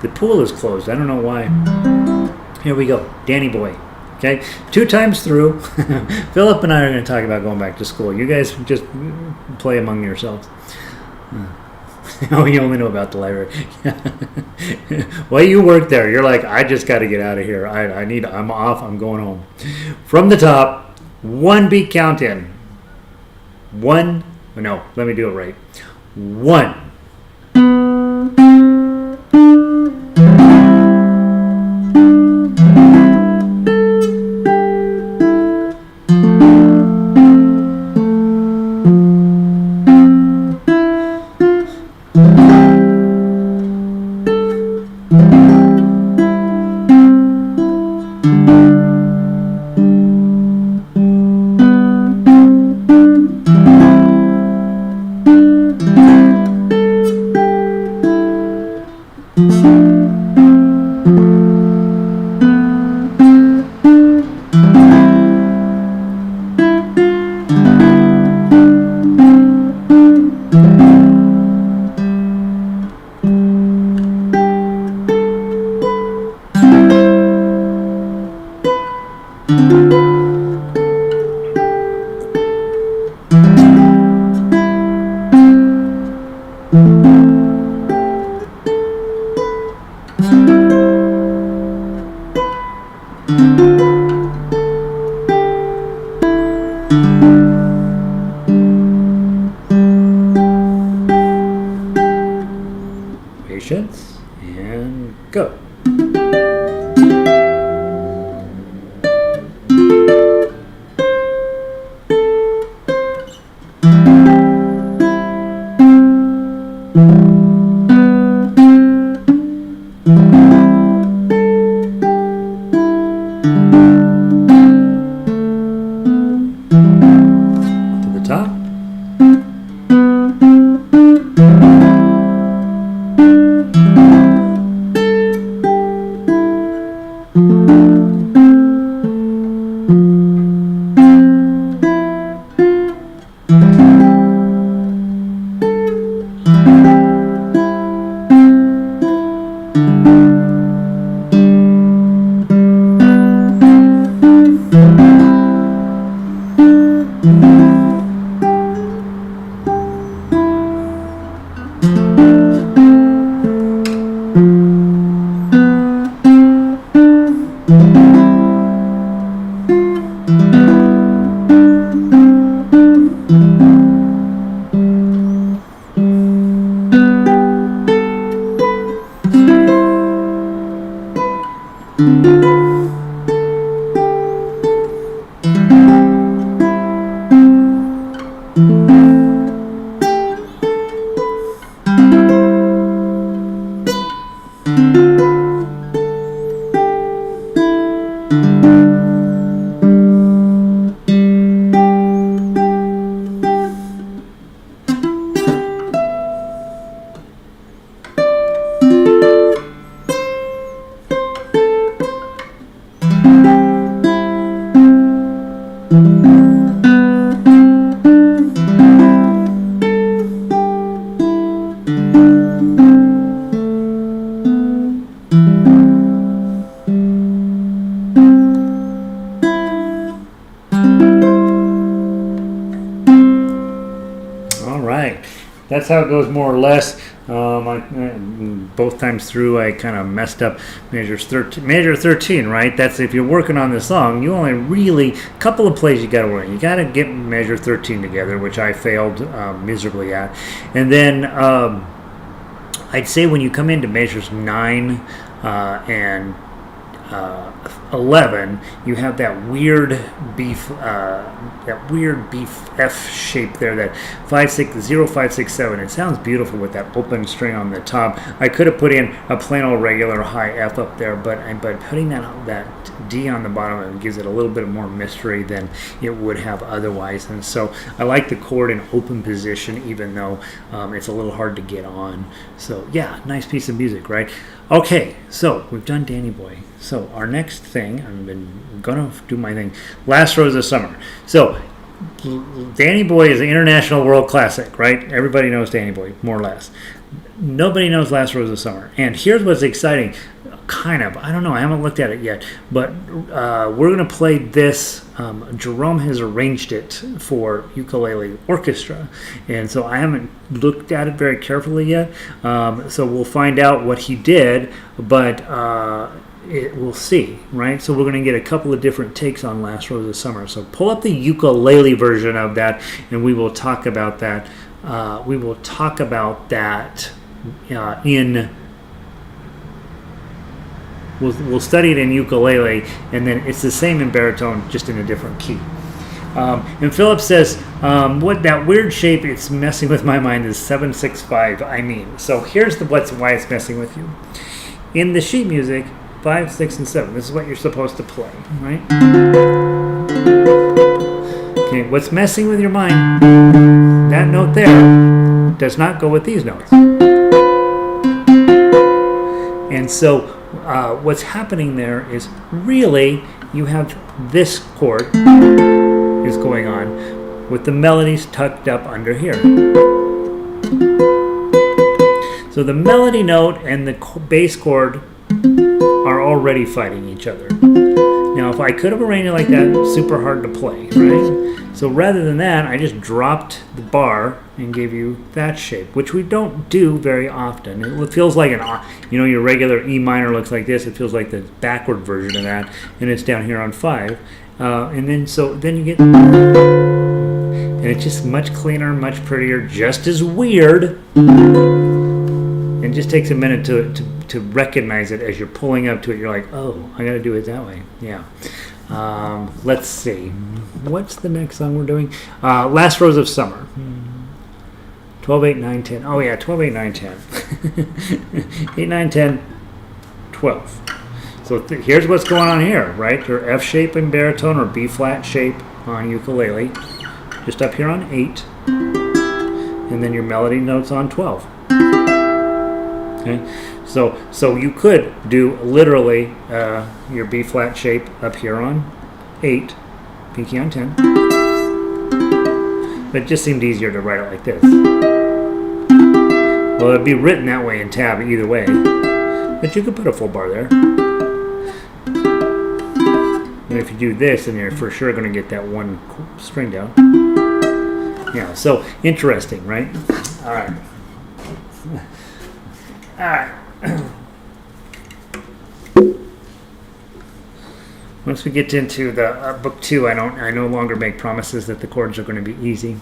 A: The pool is closed. I don't know why. Here we go, Danny Boy. Okay, 2 times through. Philip and I are going to talk about going back to school. You guys just play among yourselves. Oh, you only know about the library. Well, you work there. You're like, I just got to get out of here. I'm off. I'm going home. From the top, 1 beat count in. 1. No, let me do it right. 1. Patience, and go. To the top. That's how it goes more or less. Both times through I kind of messed up measure 13, right? That's if you're working on the song, you only really, a couple of plays you got to work. You got to get measure 13 together, which I failed miserably at. And then I'd say when you come into measures 9 and 11, you have that weird beef F shape there, that 5 6 0 5 6 7. It sounds beautiful with that open string on the top. I could have put in a plain old regular high F up there, but putting that D on the bottom, it gives it a little bit more mystery than it would have otherwise. And so I like the chord in open position, even though it's a little hard to get on. So yeah, nice piece of music, right? Okay, so we've done Danny Boy. So our next thing, I'm gonna do my thing. Last Rose of Summer. So Danny Boy is an international world classic, right? Everybody knows Danny Boy, more or less. Nobody knows Last Rose of Summer. And here's what's exciting. Kind of. I don't know. I haven't looked at it yet. But we're going to play this. Jerome has arranged it for ukulele orchestra. And so I haven't looked at it very carefully yet. So we'll find out what he did. But we'll see, right? So we're going to get a couple of different takes on Last Rose of Summer. So pull up the ukulele version of that, and we will talk about that. We'll study it in ukulele, and then it's the same in baritone, just in a different key. And Philip says, what that weird shape, it's messing with my mind, is 7/6/5. I mean, so here's why it's messing with you. In the sheet music, 5, 6, and 7. This is what you're supposed to play, right? Okay, what's messing with your mind? That note there does not go with these notes. And so what's happening there is really you have this chord is going on with the melodies tucked up under here. So the melody note and the bass chord are already fighting each other. Now if I could have arranged it like that, super hard to play, right? So rather than that, I just dropped the bar and gave you that shape, which we don't do very often. It feels like your regular E minor looks like this. It feels like the backward version of that, and it's down here on 5. And then you get, and it's just much cleaner, much prettier, just as weird. It just takes a minute to recognize it as you're pulling up to it. You're like, oh, I got to do it that way. Yeah. Let's see. What's the next song we're doing? Last Rose of Summer. 12, 8, 9, 10. Oh, yeah, 12, 8, 9, 10. 8, 9, 10, 12. So here's what's going on here, right? Your F shape in baritone or B flat shape on ukulele. Just up here on 8. And then your melody notes on 12. Okay? So you could do literally your B flat shape up here on 8, pinky on 10. But it just seemed easier to write it like this. Well, it'd be written that way in tab either way, but you could put a full bar there. And if you do this, then you're for sure going to get that one string down. Yeah, so interesting, right? All right. All right. Once we get into the book 2, I no longer make promises that the chords are going to be easy.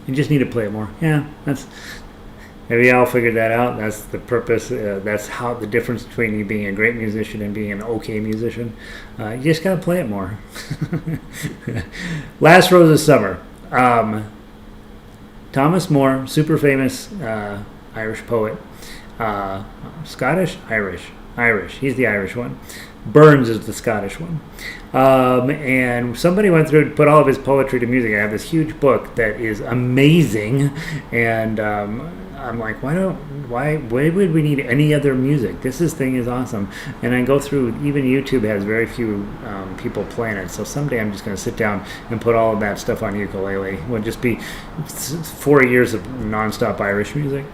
A: You just need to play it more. Yeah, maybe I'll figure that out. That's the purpose. That's how the difference between you being a great musician and being an okay musician. You just gotta play it more. Last Rose of Summer. Thomas Moore, super famous Irish poet. Scottish? Irish. He's the Irish one. Burns is the Scottish one. And somebody went through and put all of his poetry to music. I have this huge book that is amazing, and I'm like, why would we need any other music? This thing is awesome. And I go through, even YouTube has very few people playing it, so someday I'm just going to sit down and put all of that stuff on ukulele. It would just be 4 years of nonstop Irish music.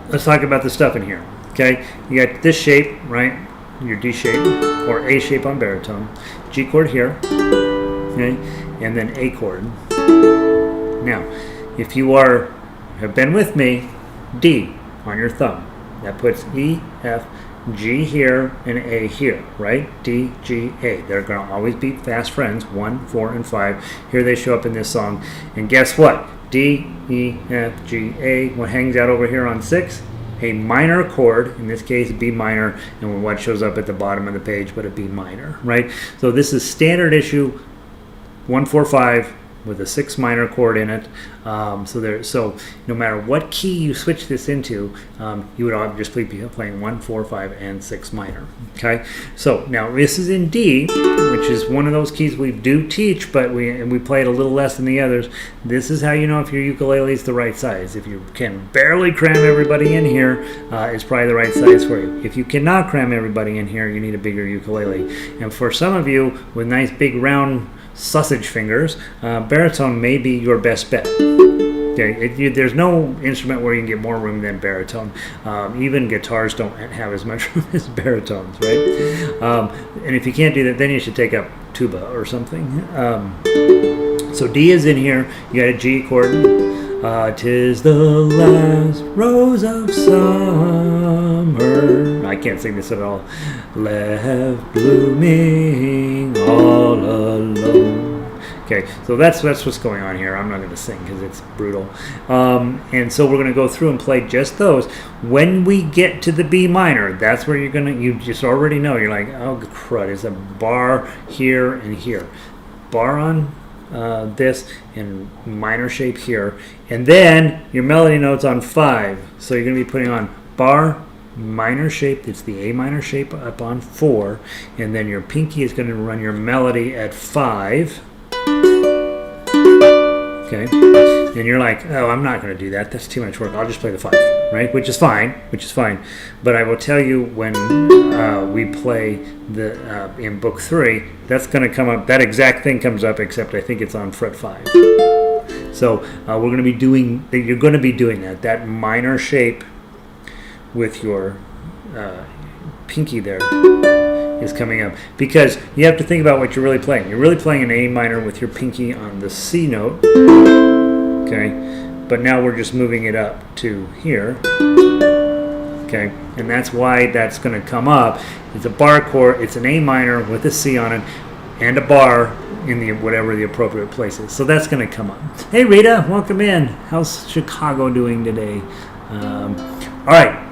A: Let's talk about the stuff in here. Okay, you got this shape, right? Your D shape or A shape on baritone, G chord here, okay, and then A chord. Now, if you have been with me, D on your thumb. That puts E, F, G here, and A here, right? D, G, A. They're going to always be fast friends, 1, 4, and 5. Here they show up in this song. And guess what? D, E, F, G, A. What hangs out over here on 6? A minor chord, in this case B minor, and what shows up at the bottom of the page, but a B minor, right? So this is standard issue 145 with a 6 minor chord in it. So no matter what key you switch this into, you would just be playing 1, 4, 5, and 6 minor. Okay. So now this is in D, which is one of those keys we do teach, but we play it a little less than the others. This is how you know if your ukulele is the right size. If you can barely cram everybody in here, it's probably the right size for you. If you cannot cram everybody in here, you need a bigger ukulele. And for some of you with nice big round sausage fingers, baritone may be your best bet. Okay, there's no instrument where you can get more room than baritone. Even guitars don't have as much room as baritones, right? And if you can't do that, then you should take up tuba or something. So D is in here. You got a G chord. 'Tis the last rose of summer. I can't sing this at all. Left blooming all alone. Okay, so that's what's going on here. I'm not going to sing because it's brutal. And so we're going to go through and play just those. When we get to the B minor, that's where you just already know. You're like, oh crud, there's a bar here and here. Bar on this and minor shape here. And then your melody notes on 5. So you're going to be putting on bar, minor shape, it's the A minor shape up on 4. And then your pinky is going to run your melody at 5. Okay, and you're like, oh, I'm not going to do that. That's too much work. I'll just play the 5, right? Which is fine. But I will tell you when we play the in book 3, that's going to come up. That exact thing comes up, except I think it's on fret 5. So we're going to be doing. You're going to be doing that. That minor shape with your pinky there is coming up, because you have to think about what you're really playing. You're really playing an A minor with your pinky on the C note, okay? But now we're just moving it up to here, okay? And that's why that's going to come up. It's a bar chord. It's an A minor with a C on it and a bar in the whatever the appropriate place is. So that's going to come up. Hey Rita, welcome in. How's Chicago doing today? All right.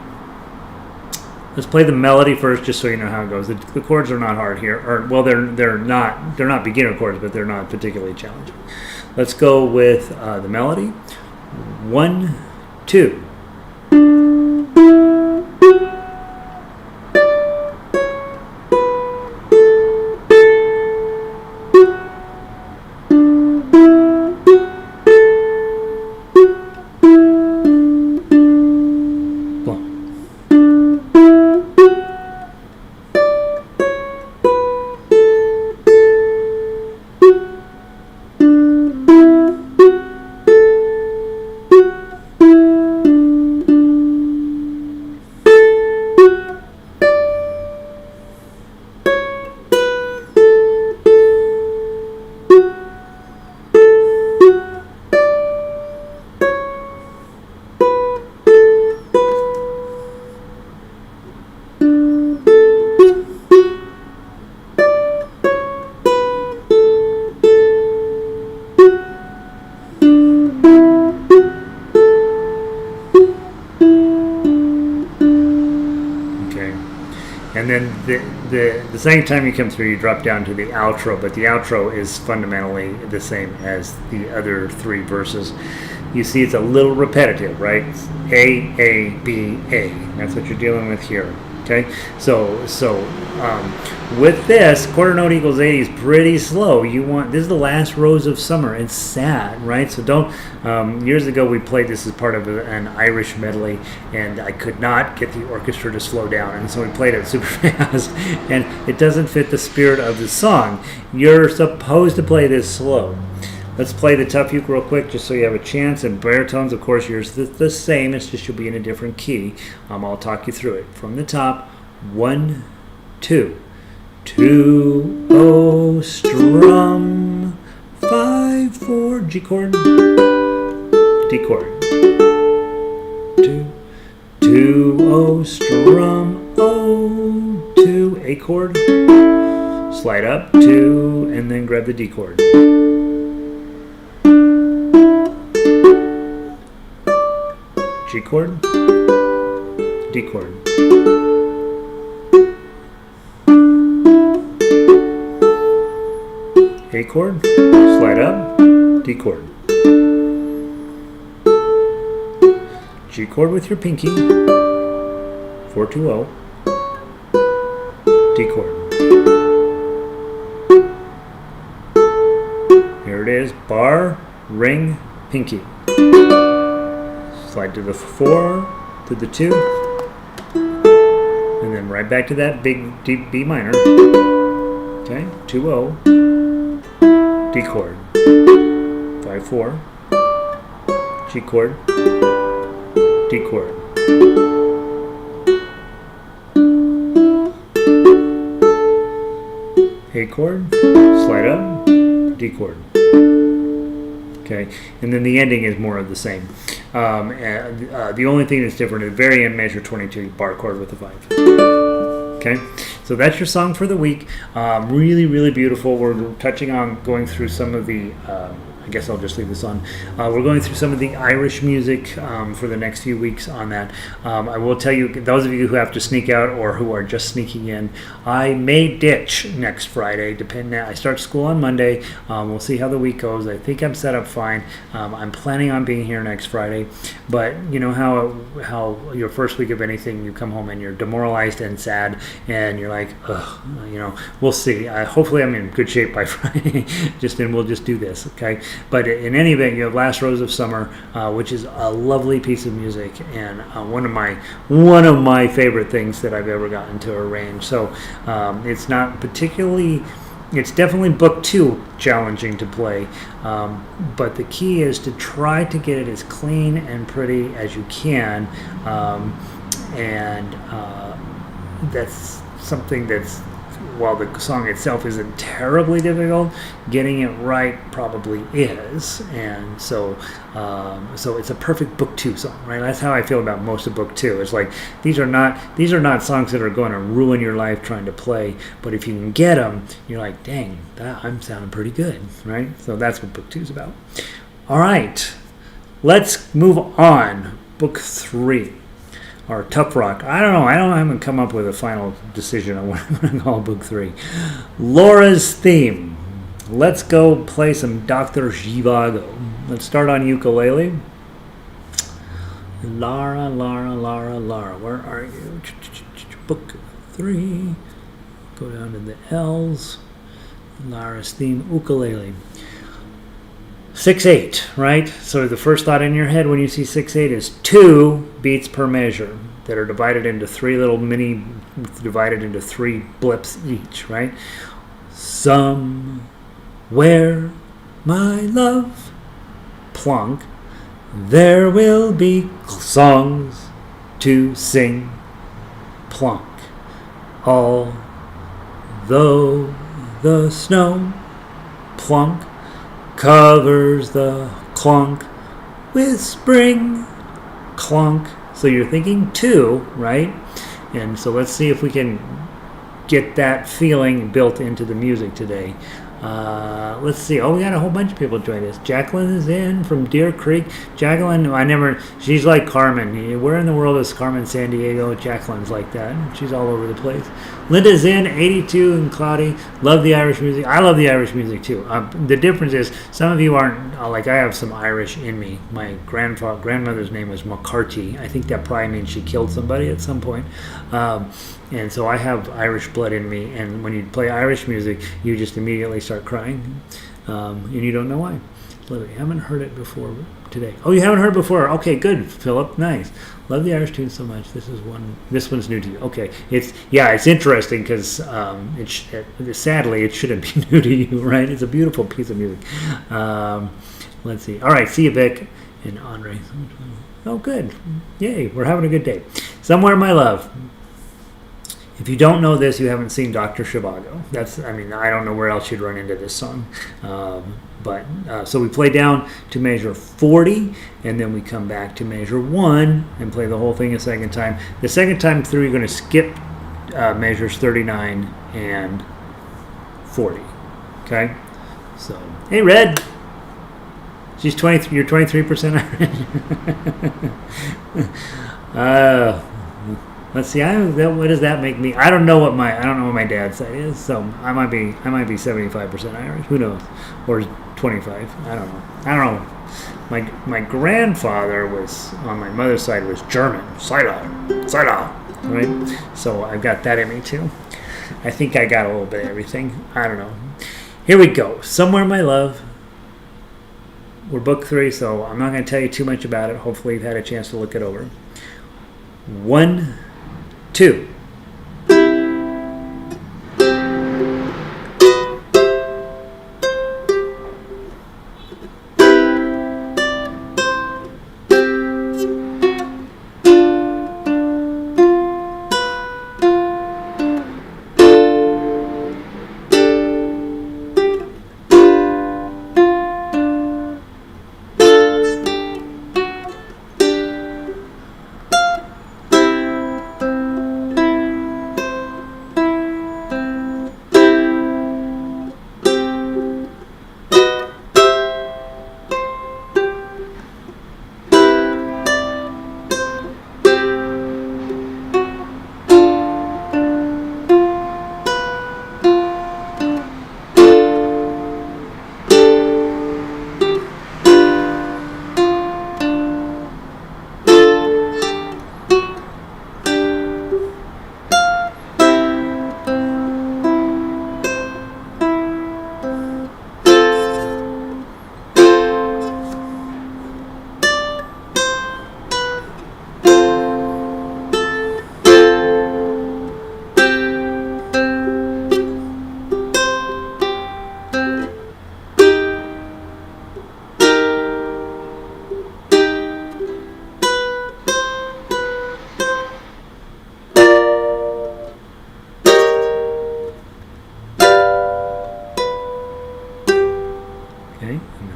A: Let's play the melody first, just so you know how it goes. The chords are not hard here, or well, they're not beginner chords, but they're not particularly challenging. Let's go with the melody. 1, 2. And then the second time you come through, you drop down to the outro, but the outro is fundamentally the same as the other 3 verses. You see it's a little repetitive, right? A, B, A. That's what you're dealing with here. Okay, so with this, quarter note equals 80 is pretty slow. This is the last rose of summer. It's sad, right? So don't. Years ago, we played this as part of an Irish medley, and I could not get the orchestra to slow down, and so we played it super fast, and it doesn't fit the spirit of the song. You're supposed to play this slow. Let's play the Tuff uke real quick, just so you have a chance. And baritones, of course, yours the same. It's just you'll be in a different key. I'll talk you through it from the top. 1, 2, 2, O, strum, 5, 4, G chord, D chord, 2, 2, O, strum, O, 2, A chord, slide up, 2, and then grab the D chord. G chord, D chord. A chord, slide up, D chord. G chord with your pinky, 4-2-0, D chord. Here it is, bar, ring, pinky. Slide to the 4, to the 2, and then right back to that big deep B minor. Okay, 2-0, D chord, 5-4, G chord, D chord. A chord, slide up, D chord. Okay, and then the ending is more of the same. The only thing that's different is very end measure 22 bar chord with a 5. Okay, so that's your song for the week. Really, really beautiful. We're touching on going through some of the. I guess I'll just leave this on. We're going through some of the Irish music for the next few weeks on that. I will tell you, those of you who have to sneak out or who are just sneaking in, I may ditch next Friday. I start school on Monday. We'll see how the week goes. I think I'm set up fine. I'm planning on being here next Friday, but you know how your first week of anything, you come home and you're demoralized and sad, and you're like, ugh, we'll see. Hopefully I'm in good shape by Friday. We'll just do this, okay? But in any event, you have Last Rose of Summer, which is a lovely piece of music and one of my favorite things that I've ever gotten to arrange. So it's not particularly. It's definitely book 2 challenging to play, but the key is to try to get it as clean and pretty as you can. and that's something that's, while the song itself isn't terribly difficult, getting it right probably is. And so it's a perfect book 2 song, right? That's how I feel about most of book 2. It's like these are not songs that are going to ruin your life trying to play, but if you can get them, you're like, dang, I'm sounding pretty good, right? So that's what book 2 is about. All right, let's move on. Book 3. Or TuffRawk. I don't know. I haven't come up with a final decision on what I'm going to call book 3. Laura's theme. Let's go play some Dr. Zhivago. Let's start on ukulele. Lara, Lara, Lara, Lara. Where are you? Book 3. Go down to the L's. Lara's theme, ukulele. 6/8, right? So the first thought in your head when you see 6/8 is 2 beats per measure that are divided into 3 little divided into 3 blips each, right? Somewhere, my love, plunk, there will be songs to sing, plunk, although the snow, plunk, covers the clunk with spring, clunk. So you're thinking 2, right? And so let's see if we can get that feeling built into the music today. Let's see. Oh, we got a whole bunch of people join us. Jacqueline is in from Deer Creek. Jacqueline, she's like Carmen. Where in the world is Carmen Sandiego? Jacqueline's like that. She's all over the place. Linda's in, 82 and cloudy. Love the Irish music. I love the Irish music too. The difference is some of you aren't, like I have some Irish in me. My grandmother's name was McCarthy. I think that probably means she killed somebody at some point. And so I have Irish blood in me, and when you play Irish music, you just immediately start crying, and you don't know why. Love it. I haven't heard it before today. Oh, you haven't heard it before? Okay, good, Philip. Nice. Love the Irish tune so much. This one's new to you. Okay, it's interesting because sadly it shouldn't be new to you, right? It's a beautiful piece of music. Let's see. All right, see you, Vic and Andre. Oh, good. Yay, we're having a good day. Somewhere, my love. If you don't know this, you haven't seen Dr. Zhivago. I don't know where else you'd run into this song. So we play down to measure 40, and then we come back to measure 1 and play the whole thing a second time. The second time through, you're going to skip measures 39 and 40. Okay? So, hey, Red. She's 20. You're 23% Irish. Let's see. What does that make me? I don't know what my dad's side is. So I might be 75% Irish. Who knows? Or 25. I don't know. My grandfather was on my mother's side was German. Sila, right? So I've got that in me too. I think I got a little bit of everything. I don't know. Here we go. Somewhere, my love. We're book 3, so I'm not going to tell you too much about it. Hopefully you've had a chance to look it over. 1, 2.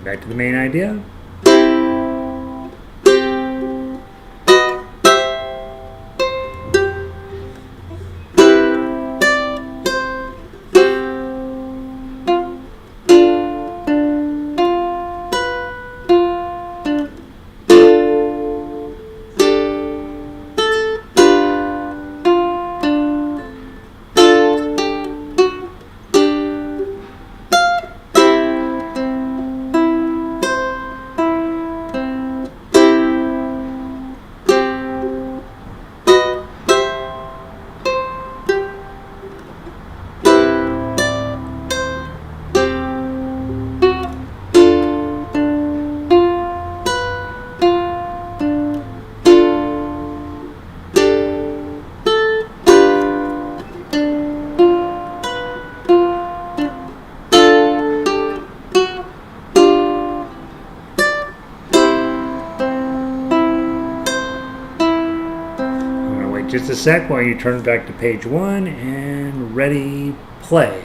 A: back to the main idea. Just a sec while you turn back to page 1 and ready, play.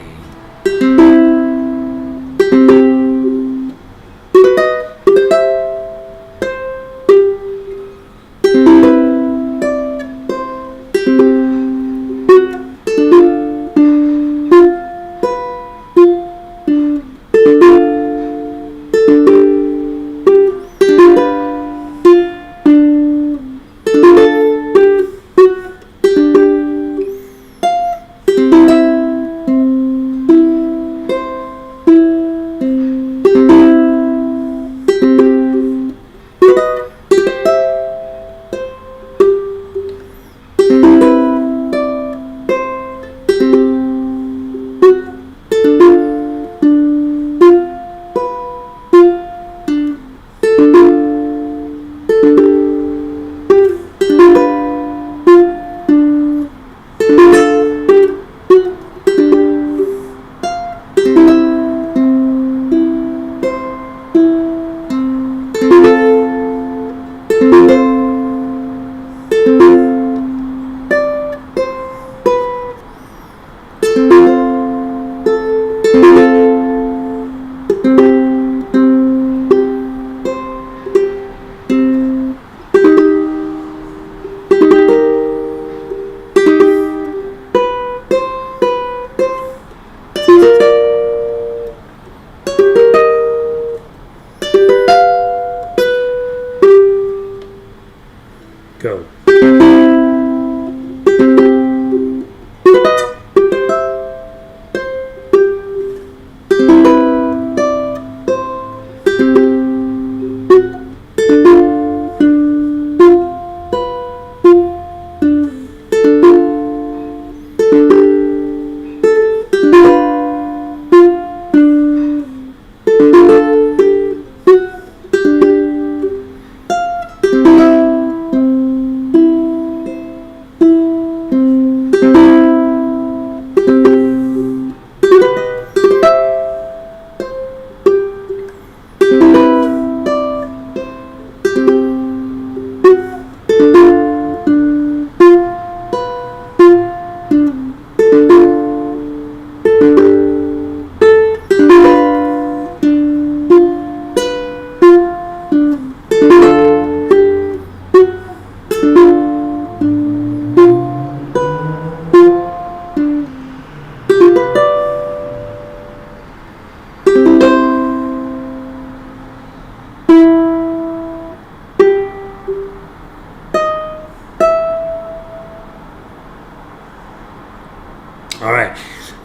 A: Go.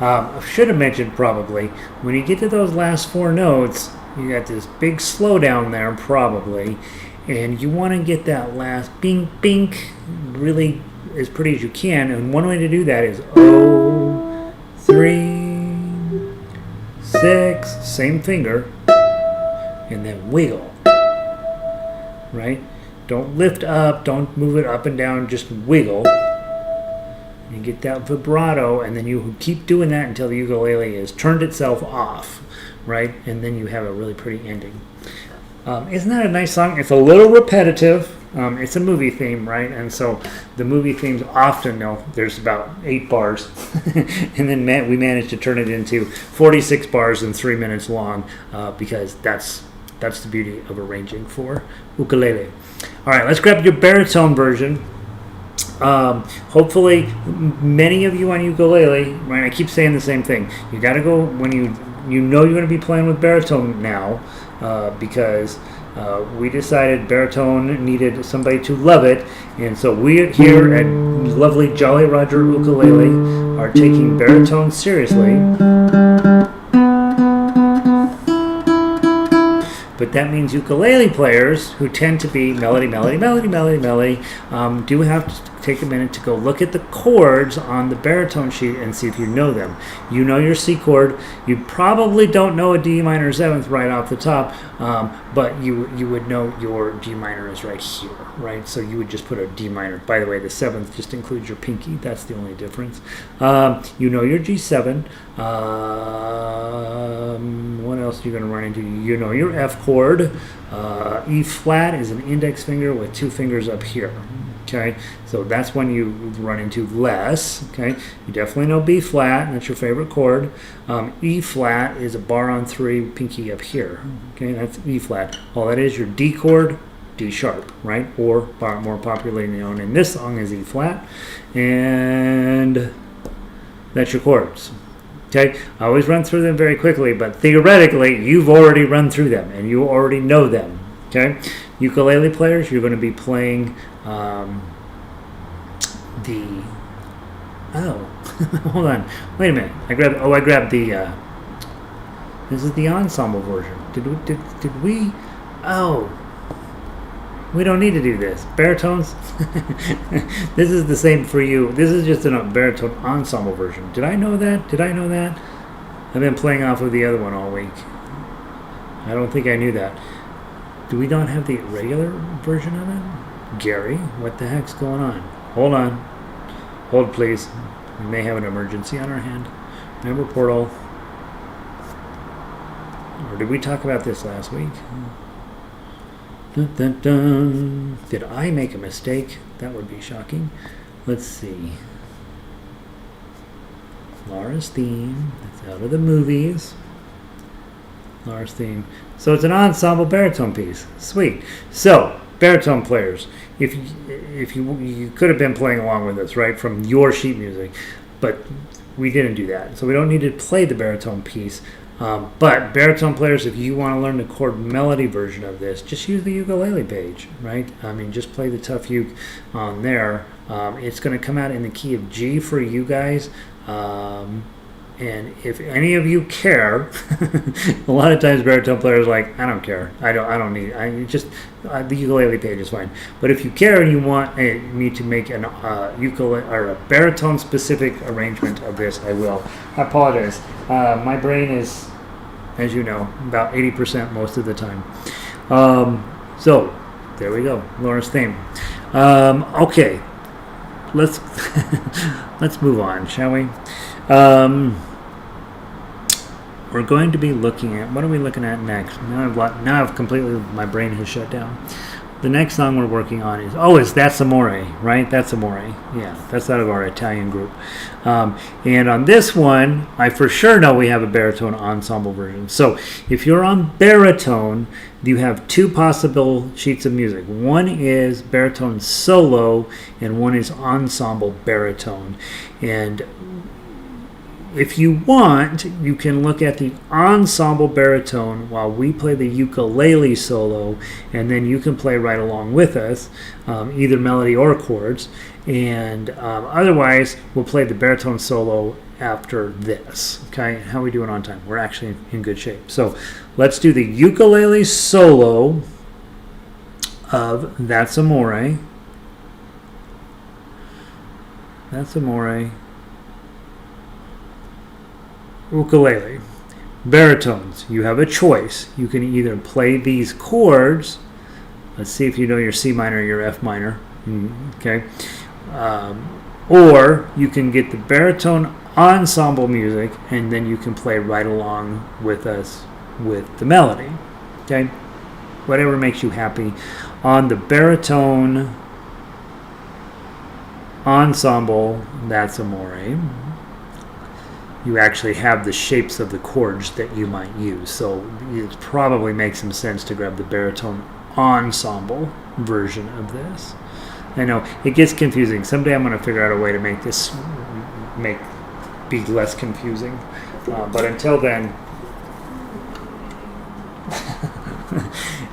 A: I should have mentioned probably, when you get to those last 4 notes, you got this big slowdown there probably, and you want to get that last bink bink really as pretty as you can, and one way to do that is 0, 3, 6, same finger, and then wiggle, right? Don't lift up, don't move it up and down, just wiggle. You get that vibrato, and then you keep doing that until the ukulele has turned itself off, right? And then you have a really pretty ending. Isn't that a nice song? It's a little repetitive. It's a movie theme, right? And so the movie themes often, there's about 8 bars, and then we managed to turn it into 46 bars and 3 minutes long, because that's That's the beauty of arranging for ukulele. All right, let's grab your baritone version. Hopefully, many of you on ukulele, right? I keep saying the same thing. You got to go when you know you're going to be playing with baritone now, because we decided baritone needed somebody to love it, and so we here at lovely Jolly Roger Ukulele are taking baritone seriously. But that means ukulele players who tend to be melody, do have to take a minute to go look at the chords on the baritone sheet and see if you know them. You know your C chord. You probably don't know a D minor seventh right off the top, but you would know your G minor is right here, right? So you would just put a D minor. By the way, the seventh just includes your pinky. That's the only difference. You know your G7. What else are you going to run into? You know your F chord. E flat is an index finger with two fingers up here. Okay, so that's when you run into less. Okay, you definitely know B flat. That's your favorite chord. E flat is a bar on three, pinky up here. Okay, that's E flat. All that is your D chord, D sharp, right? Or more popularly known in this song is E flat, and that's your chords. Okay, I always run through them very quickly, but theoretically, you've already run through them and you already know them. Okay, ukulele players, you're going to be playing hold on, wait a minute. I grabbed the. This is the ensemble version. Did we? Oh, we don't need to do this. Baritones. This is the same for you. This is just a baritone ensemble version. Did I know that? I've been playing off of the other one all week. I don't think I knew that. Do we not have the regular version of it? Gary, what the heck's going on? Hold on. Hold, please. We may have an emergency on our hand. Member portal. Or did we talk about this last week? Dun, dun, dun. Did I make a mistake? That would be shocking. Let's see. Lara's theme. That's out of the movies. Lara's theme. So it's an ensemble baritone piece. Sweet. So, baritone players, if you could have been playing along with us, right, from your sheet music, but we didn't do that. So we don't need to play the baritone piece. But baritone players, if you want to learn the chord melody version of this, just use the ukulele page, right? I mean, just play the Tuff uke on there. It's going to come out in the key of G for you guys. And if any of you care, a lot of times baritone players are like, I don't care. I don't need. The ukulele page is fine. But if you care and you want me to make an ukulele or a baritone specific arrangement of this, I will. I apologize. My brain is, as you know, about 80% most of the time. So there we go. Laura's theme. Okay, let's let's move on, shall we? We're going to be looking at, what are we looking at next? Now I've completely, my brain has shut down. The next song we're working on is That's Amoré, right? That's Amoré. Yeah, that's out of our Italian group. And on this one, I for sure know we have a baritone ensemble version. So if you're on baritone, you have two possible sheets of music. One is baritone solo, and one is ensemble baritone. And if you want, you can look at the ensemble baritone while we play the ukulele solo, and then you can play right along with us, either melody or chords. And otherwise, we'll play the baritone solo after this. Okay, how are we doing on time? We're actually in good shape. So let's do the ukulele solo of That's Amoré. That's Amoré. Ukulele. Baritones, you have a choice. You can either play these chords. Let's see if you know your C minor or your F minor. Okay. Or you can get the baritone ensemble music, and then you can play right along with us with the melody. Okay. Whatever makes you happy. On the baritone ensemble, That's Amoré. you actually have the shapes of the chords that you might use. So it probably makes some sense to grab the baritone ensemble version of this. I know it gets confusing. Someday I'm going to figure out a way to make this be less confusing. But until then,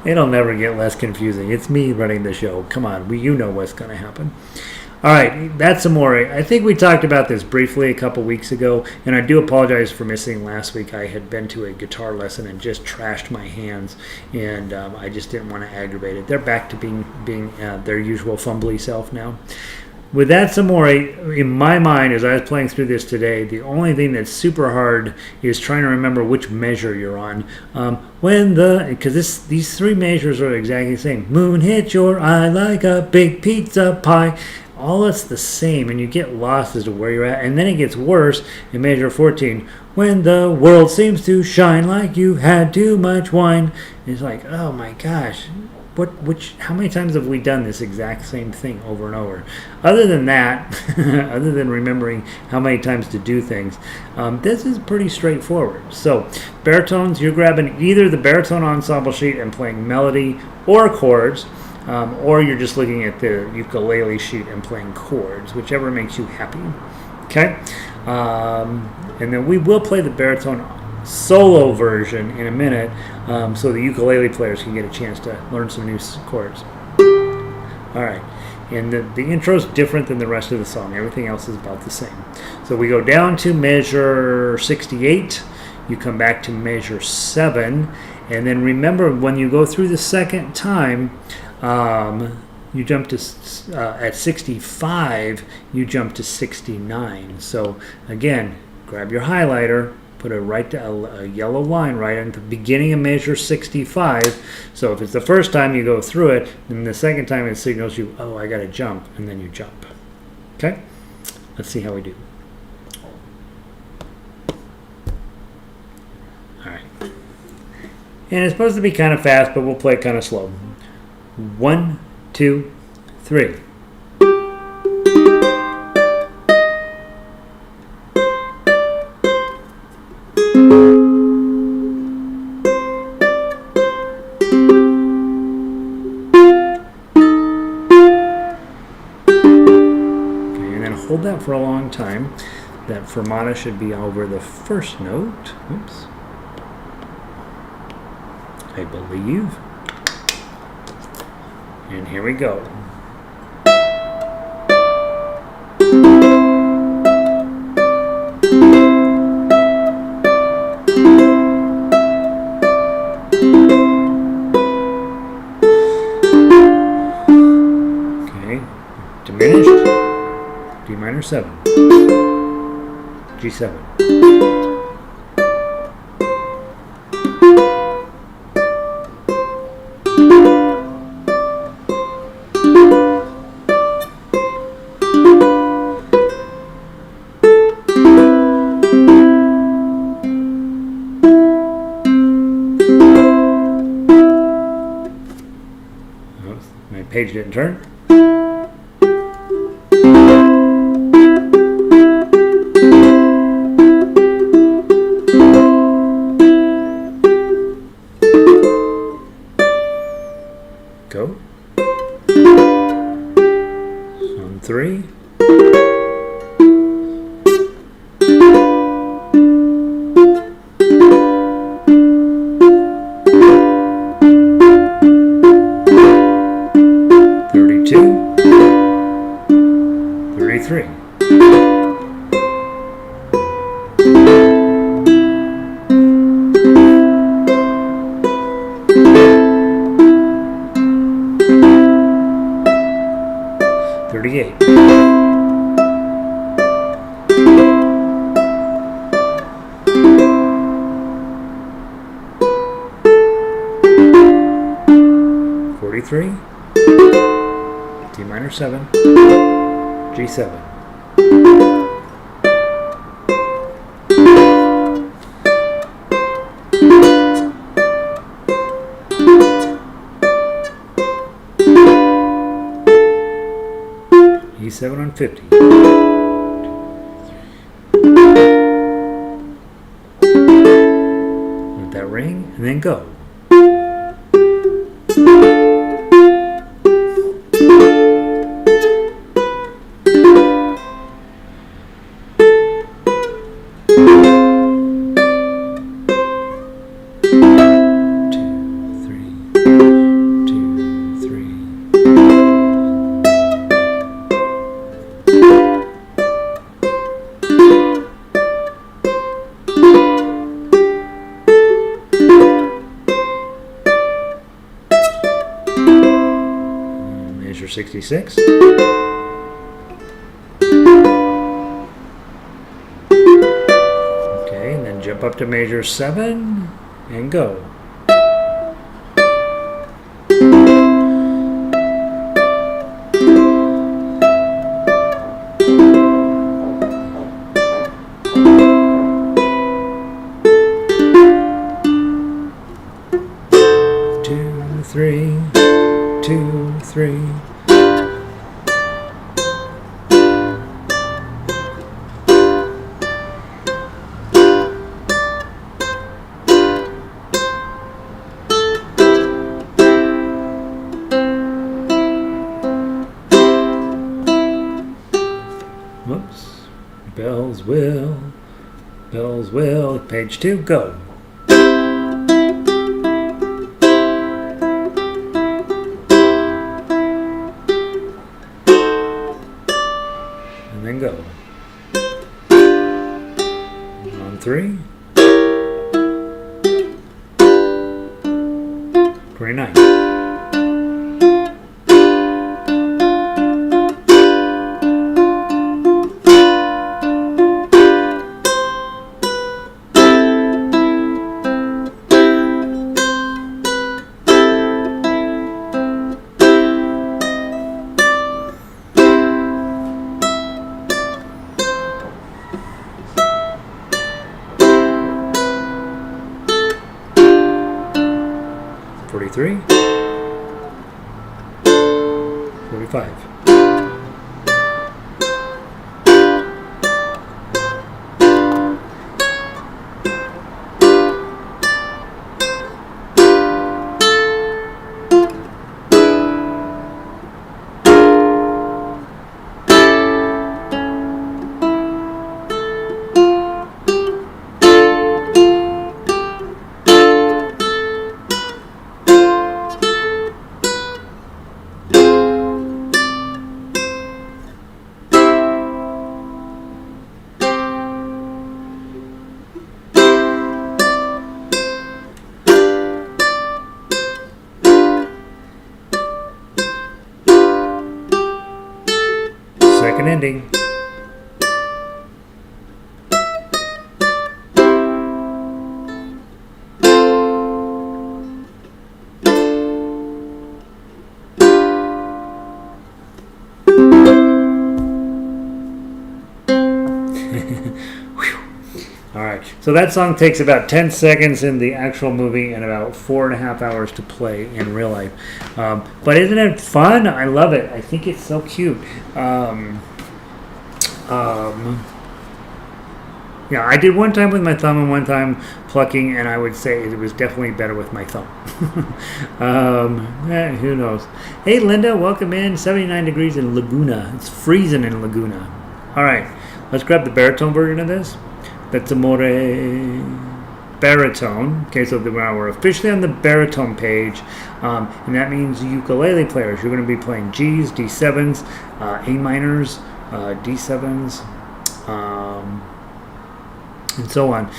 A: it'll never get less confusing. It's me running the show. Come on, you know what's going to happen. All right, that's Amoré. I think we talked about this briefly a couple weeks ago, and I do apologize for missing last week. I had been to a guitar lesson and just trashed my hands, and I just didn't want to aggravate it. They're back to being their usual fumbly self now. With that Amoré, in my mind, as I was playing through this today, the only thing that's super hard is trying to remember which measure you're on. Because these three measures are exactly the same. Moon hit your eye like a big pizza pie. All it's the same, and you get lost as to where you're at. And then it gets worse in measure 14. When the world seems to shine like you had too much wine. And it's like, oh my gosh. How many times have we done this exact same thing over and over? Other than that, other than remembering how many times to do things, this is pretty straightforward. So, baritones, you're grabbing either the baritone ensemble sheet and playing melody or chords, or you're just looking at the ukulele sheet and playing chords, whichever makes you happy. Okay? And then we will play the baritone solo version in a minute, so the ukulele players can get a chance to learn some new chords. All right, and the intro is different than the rest of the song. Everything else is about the same. So we go down to measure 68, you come back to measure 7, and then remember when you go through the second time, you jump to at 65, you jump to 69. So again, grab your highlighter, put a yellow line right at the beginning of measure 65. So if it's the first time you go through it, then the second time it signals you, oh, I got to jump, and then you jump. Okay? Let's see how we do. All right. And it's supposed to be kind of fast, but we'll play it kind of slow. 1, 2, 3. Hold that for a long time. That fermata should be over the first note. Oops. I believe. And here we go. Okay. Diminished. D minor 7, G7. Oops, my page didn't turn. Go. On 3. D minor 7, G7. E7 on 50. and then go. Measure 66. Okay, and then jump up to measure 7 and go. Two, three, 2, 3. Whoops. Bells will, page 2, go. And then go. On 3. 29. Three, 45. Second ending. Alright, so that song takes about 10 seconds in the actual movie and about 4.5 hours to play in real life. But isn't it fun? I love it. I think it's so cute. Yeah, I did one time with my thumb and one time plucking, and I would say it was definitely better with my thumb. Who knows? Hey, Linda, welcome in. 79 degrees in Laguna. It's freezing in Laguna. All right, let's grab the baritone version of this. That's Amoré baritone. Okay, so now we're officially on the baritone page, and that means ukulele players. You're going to be playing G's, D7s, A minors, D7s, and so on.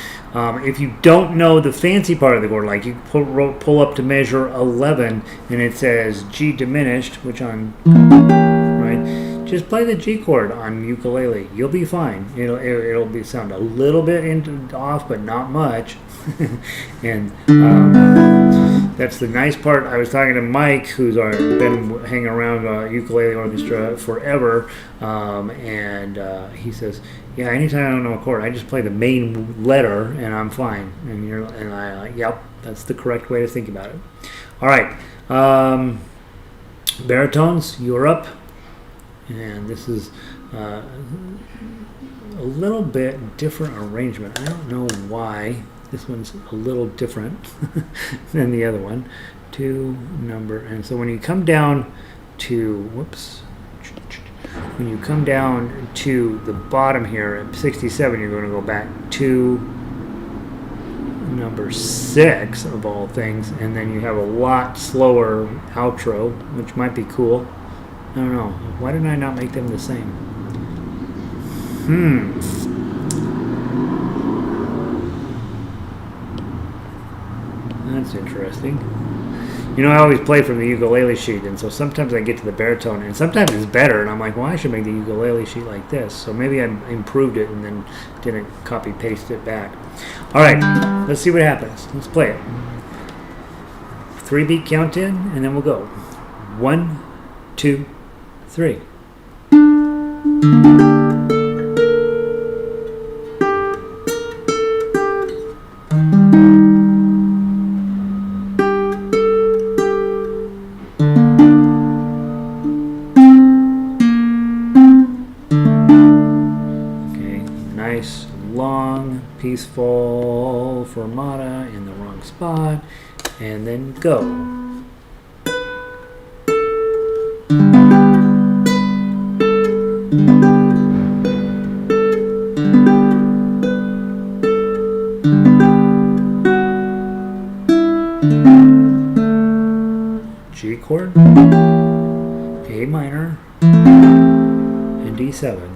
A: If you don't know the fancy part of the chord, like you pull up to measure 11 and it says G diminished, which on, right, just play the G chord on ukulele. You'll be fine. It'll be sound a little bit off, but not much. And that's the nice part. I was talking to Mike, who's been hanging around ukulele orchestra forever, and he says, "Yeah, anytime I don't know a chord, I just play the main letter and I'm fine." And I yep, that's the correct way to think about it. All right, baritones, you're up, and this is a little bit different arrangement. I don't know why. This one's a little different than the other one. 2 number, and so when you come down to, when you come down to the bottom here at 67, you're going to go back to number 6 of all things, and then you have a lot slower outro, which might be cool. I don't know. Why did I not make them the same? That's interesting. You know, I always play from the ukulele sheet, and so sometimes I get to the baritone, and sometimes it's better, and I'm like, well, I should make the ukulele sheet like this. So maybe I improved it and then didn't copy-paste it back. All right, let's see what happens. Let's play it. 3-beat count in, and then we'll go. 1, 2, 3. Long, peaceful fermata in the wrong spot, and then go. G chord, A minor, and D7.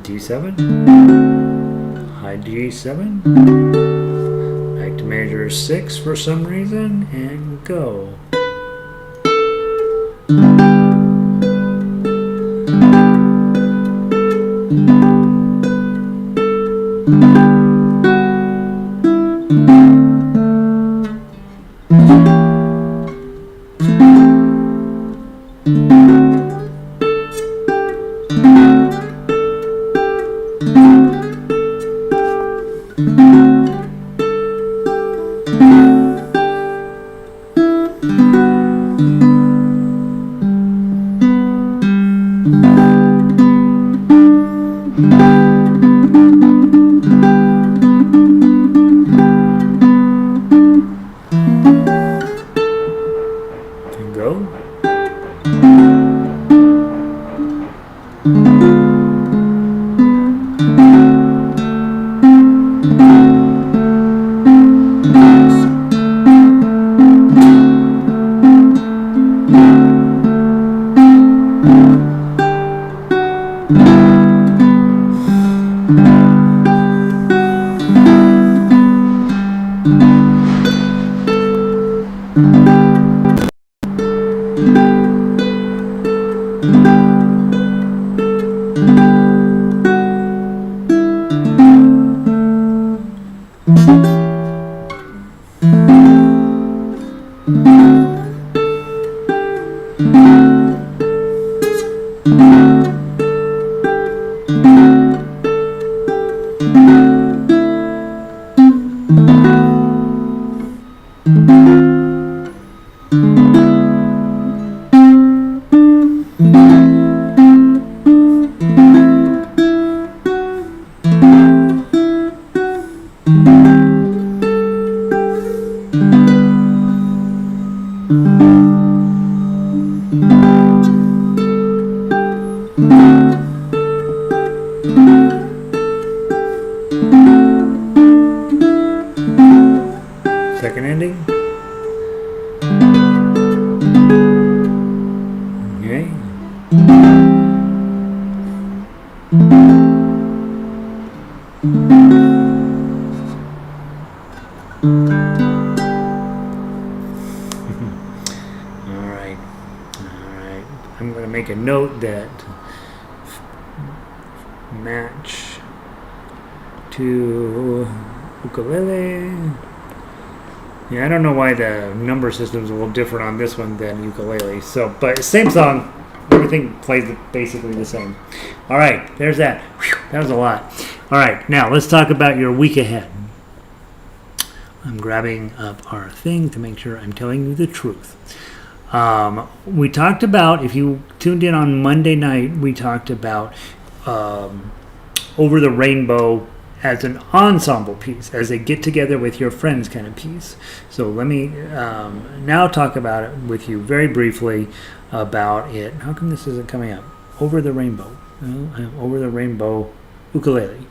A: D7, high G7, back to major 6 for some reason, and go. Second ending. Okay. Alright. I'm going to make a note that match to ukulele. Yeah, I don't know why the number system is a little different on this one than ukulele. So, but same song, everything plays basically the same. All right, there's that. Whew, that was a lot. All right, now let's talk about your week ahead. I'm grabbing up our thing to make sure I'm telling you the truth. We talked about, if you tuned in on Monday night, we talked about Over the Rainbow as an ensemble piece, as a get-together with your friends kind of piece. So let me now talk about it with you very briefly about it. How come this isn't coming up? Over the Rainbow. Over the Rainbow Ukulele.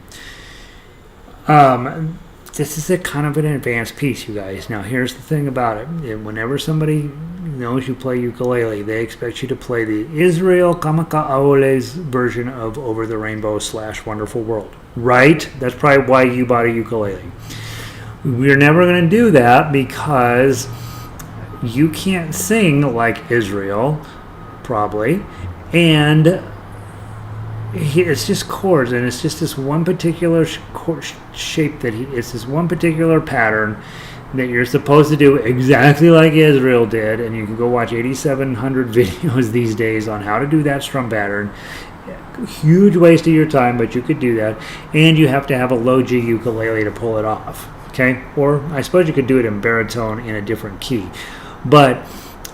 A: This is a kind of an advanced piece, you guys. Now, here's the thing about it. Whenever somebody knows you play ukulele, they expect you to play the Israel Kamakaole's version of Over the Rainbow / Wonderful World. Right? That's probably why you bought a ukulele. We're never going to do that because you can't sing like Israel, probably, and it's just chords, and it's just this one particular shape it's this one particular pattern that you're supposed to do exactly like Israel did, and you can go watch 8,700 videos these days on how to do that strum pattern. Huge waste of your time, but you could do that, and you have to have a low G ukulele to pull it off. Okay, or I suppose you could do it in baritone in a different key, but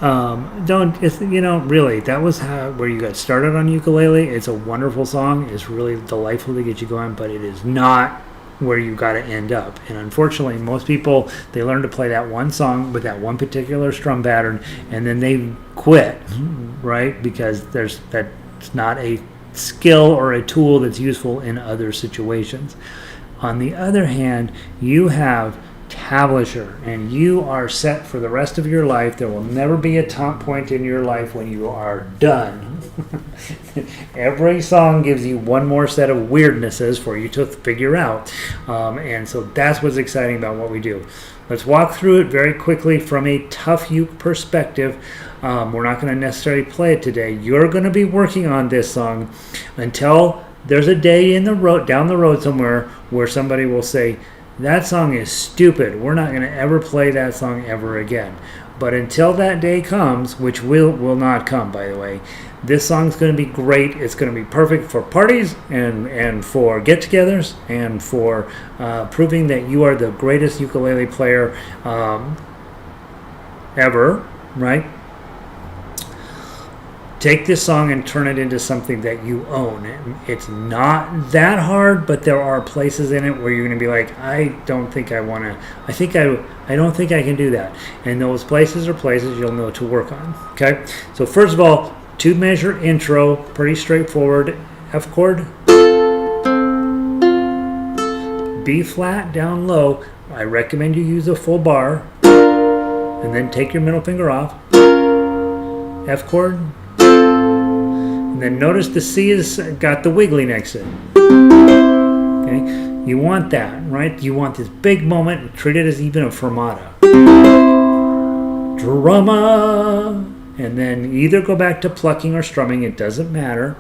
A: really, that was where you got started on ukulele. It's a wonderful song. It's really delightful to get you going, but it is not where you got to end up. And unfortunately, most people, they learn to play that one song with that one particular strum pattern, and then they quit, right? Because that's not a skill or a tool that's useful in other situations. On the other hand, you have tablature, and you are set for the rest of your life. There will never be a top point in your life when you are done. Every song gives you one more set of weirdnesses for you to figure out, and so that's what's exciting about what we do. Let's walk through it very quickly from a Tuff uke perspective. We're not going to necessarily play it today. You're going to be working on this song until there's a day down the road somewhere where somebody will say, that song is stupid. We're not going to ever play that song ever again. But until that day comes, which will not come, by the way, this song's going to be great. It's going to be perfect for parties and for get-togethers and for proving that you are the greatest ukulele player ever, right? Take this song and turn it into something that you own. It's not that hard, but there are places in it where you're going to be like, I don't think I want to. I don't think I can do that. And those places are places you'll know to work on. Okay. So first of all, 2-measure intro, pretty straightforward. F chord, B flat down low. I recommend you use a full bar, and then take your middle finger off. F chord. And then notice the C has got the wiggly next to it. Okay, you want that, right? You want this big moment. Treat it as even a fermata. drummer, and then either go back to plucking or strumming, it doesn't matter.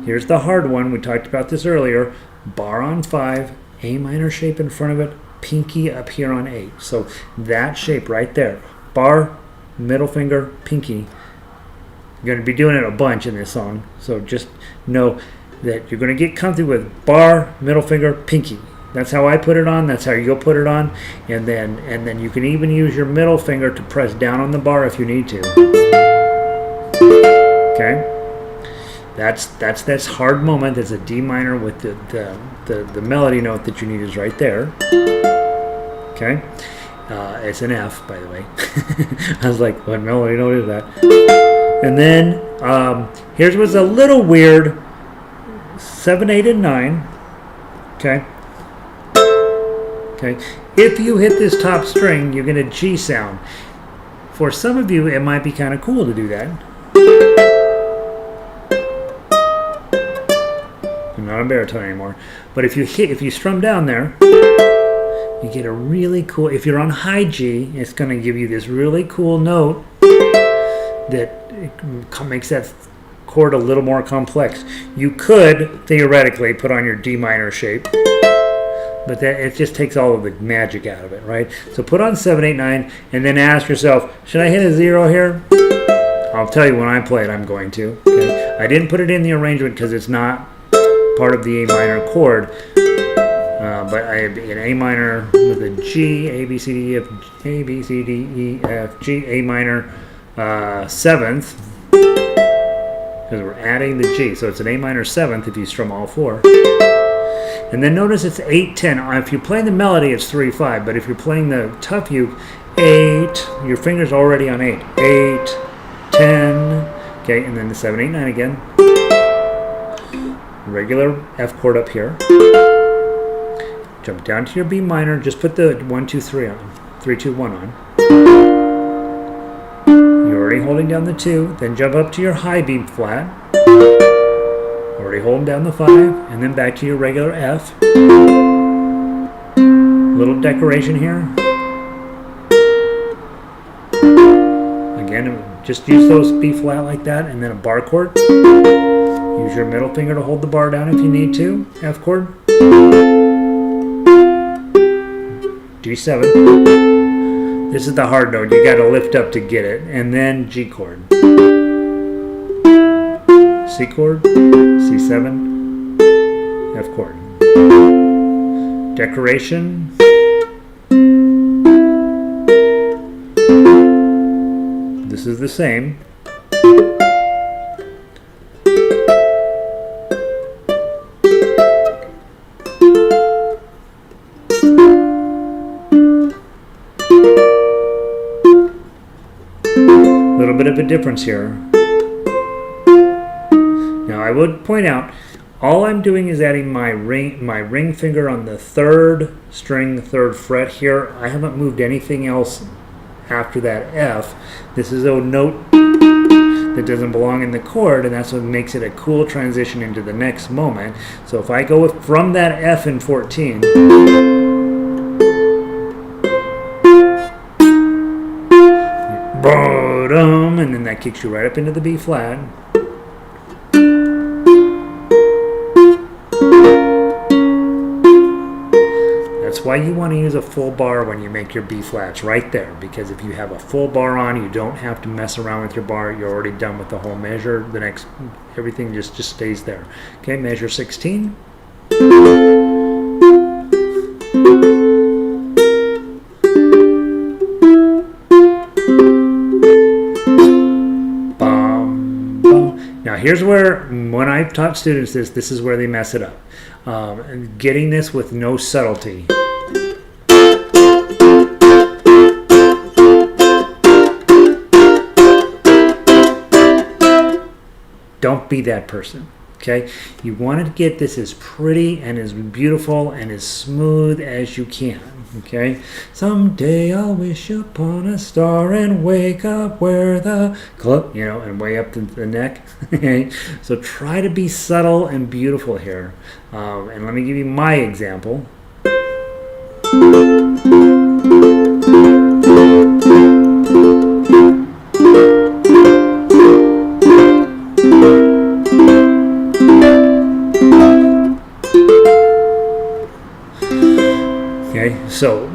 A: Here's the hard one, we talked about this earlier, bar on 5, A minor shape in front of it, pinky up here on 8. So that shape right there, bar, middle finger, pinky. You're going to be doing it a bunch in this song, so just know that you're going to get comfy with bar, middle finger, pinky. That's how I put it on, that's how you'll put it on, and then you can even use your middle finger to press down on the bar if you need to. Okay? That's this hard moment. There's a D minor with the melody note that you need is right there. Okay? It's an F, by the way. I was like, what melody note is that? And then here's what's a little weird. 7, 8, and 9. Okay? Okay? If you hit this top string, you're going to G sound. For some of you, it might be kind of cool to do that. I'm not a baritone anymore. But if you strum down there, you get a really cool, if you're on high G, it's going to give you this really cool note that makes that chord a little more complex. You could theoretically put on your D minor shape, but it just takes all of the magic out of it, right? So put on 7, 8, 9, and then ask yourself, should I hit a 0 here? I'll tell you when I play it, I'm going to. Okay? I didn't put it in the arrangement because it's not part of the A minor chord, but I have an A minor with a G, A, B, C, D, E, F, A, B, C, D, E, F, G, A minor 7th, because we're adding the G, so it's an A minor 7th if you strum all 4. And then notice it's 8, 10. If you play the melody, it's 3, 5, but if you're playing the Tuff uke, 8, your finger's already on 8. 8, 10, okay, and then the 7, 8, 9 again. Regular F chord up here. Jump down to your B minor, just put the 1, 2, 3 on. 3, 2, 1 on. You're already holding down the 2, then jump up to your high B flat. Already holding down the 5, and then back to your regular F. Little decoration here. Again, just use those B flat like that, and then a bar chord. Use your middle finger to hold the bar down if you need to. F chord. G7. This is the hard note. You got to lift up to get it. And then G chord. C chord. C7. F chord. Decoration. This is the same. Bit of a difference here. Now I would point out, all I'm doing is adding my ring finger on the 3rd string, 3rd fret here. I haven't moved anything else after that F. This is a note that doesn't belong in the chord, and that's what makes it a cool transition into the next moment. So if I go from that F in 14, and then that kicks you right up into the B flat. That's why you want to use a full bar when you make your B flats right there, because if you have a full bar on, you don't have to mess around with your bar. You're already done with the whole measure. The next, everything just stays there. Okay, measure 16. Here's where, when I've taught students this is where they mess it up. Getting this with no subtlety. Don't be that person, okay? You want to get this as pretty and as beautiful and as smooth as you can. Okay, someday I'll wish upon a star and wake up where the and way up the neck. Okay, so try to be subtle and beautiful here. And let me give you my example.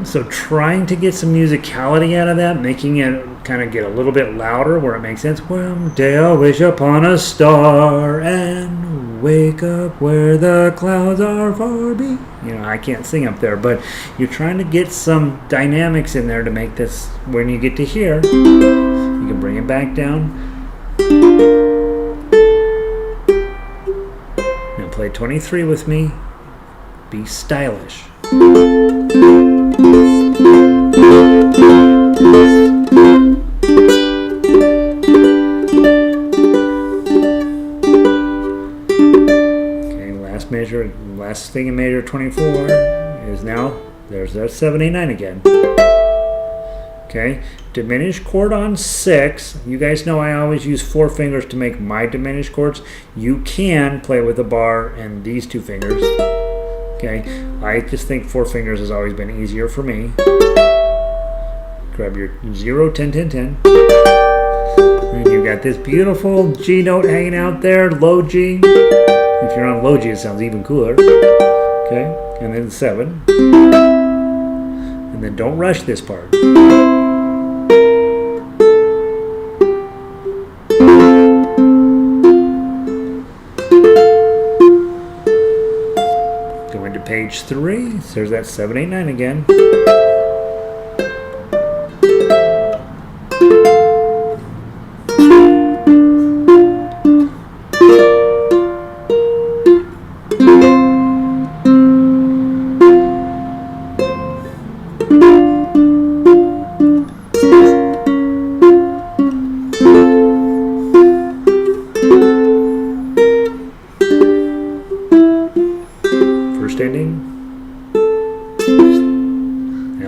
A: So trying to get some musicality out of that, making it kind of get a little bit louder where it makes sense. One day I'll wish upon a star and wake up where the clouds are far be. You know, I can't sing up there, but you're trying to get some dynamics in there to make this, when you get to here, you can bring it back down. Now play 23 with me. Be stylish. Measure, last thing in major 24 is now, there's that 7, 8, 9 again. Okay, diminished chord on 6. You guys know I always use 4 fingers to make my diminished chords. You can play with a bar and these 2 fingers. Okay, I just think 4 fingers has always been easier for me. Grab your 0, 10, 10, 10. And you got this beautiful G note hanging out there, low G. If you're on low G, it sounds even cooler. Okay, and then 7. And then don't rush this part. Go into page 3. So there's that 7, 8, 9 again.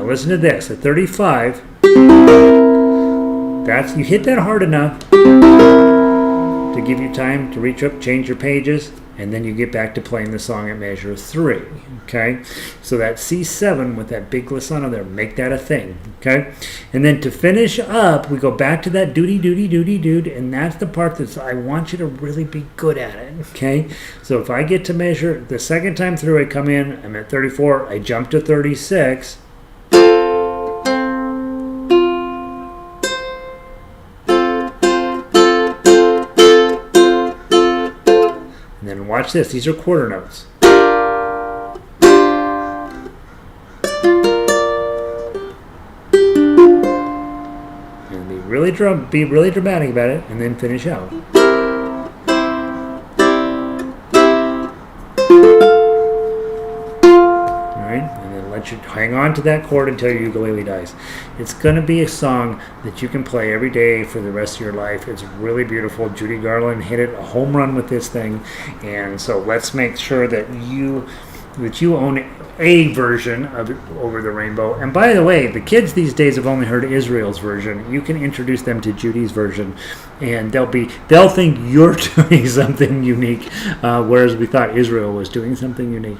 A: Listen to this, at 35, that's, you hit that hard enough to give you time to reach up, change your pages, and then you get back to playing the song at measure 3, okay? So that C7 with that big glissando there, make that a thing, okay? And then to finish up, we go back to that doody, and that's the part that I want you to really be good at it, okay? So if I get to measure, the second time through I come in, I'm at 34, I jump to 36, and watch this, these are quarter notes. And be really dramatic about it, and then finish out. Alright, and then let you hang on to that chord until your ukulele dies. It's going to be a song that you can play every day for the rest of your life. It's really beautiful. Judy Garland hit it a home run with this thing, and so let's make sure that you own a version of Over the Rainbow. And by the way, the kids these days have only heard Israel's version. You can introduce them to Judy's version, and they'll think you're doing something unique, whereas we thought Israel was doing something unique.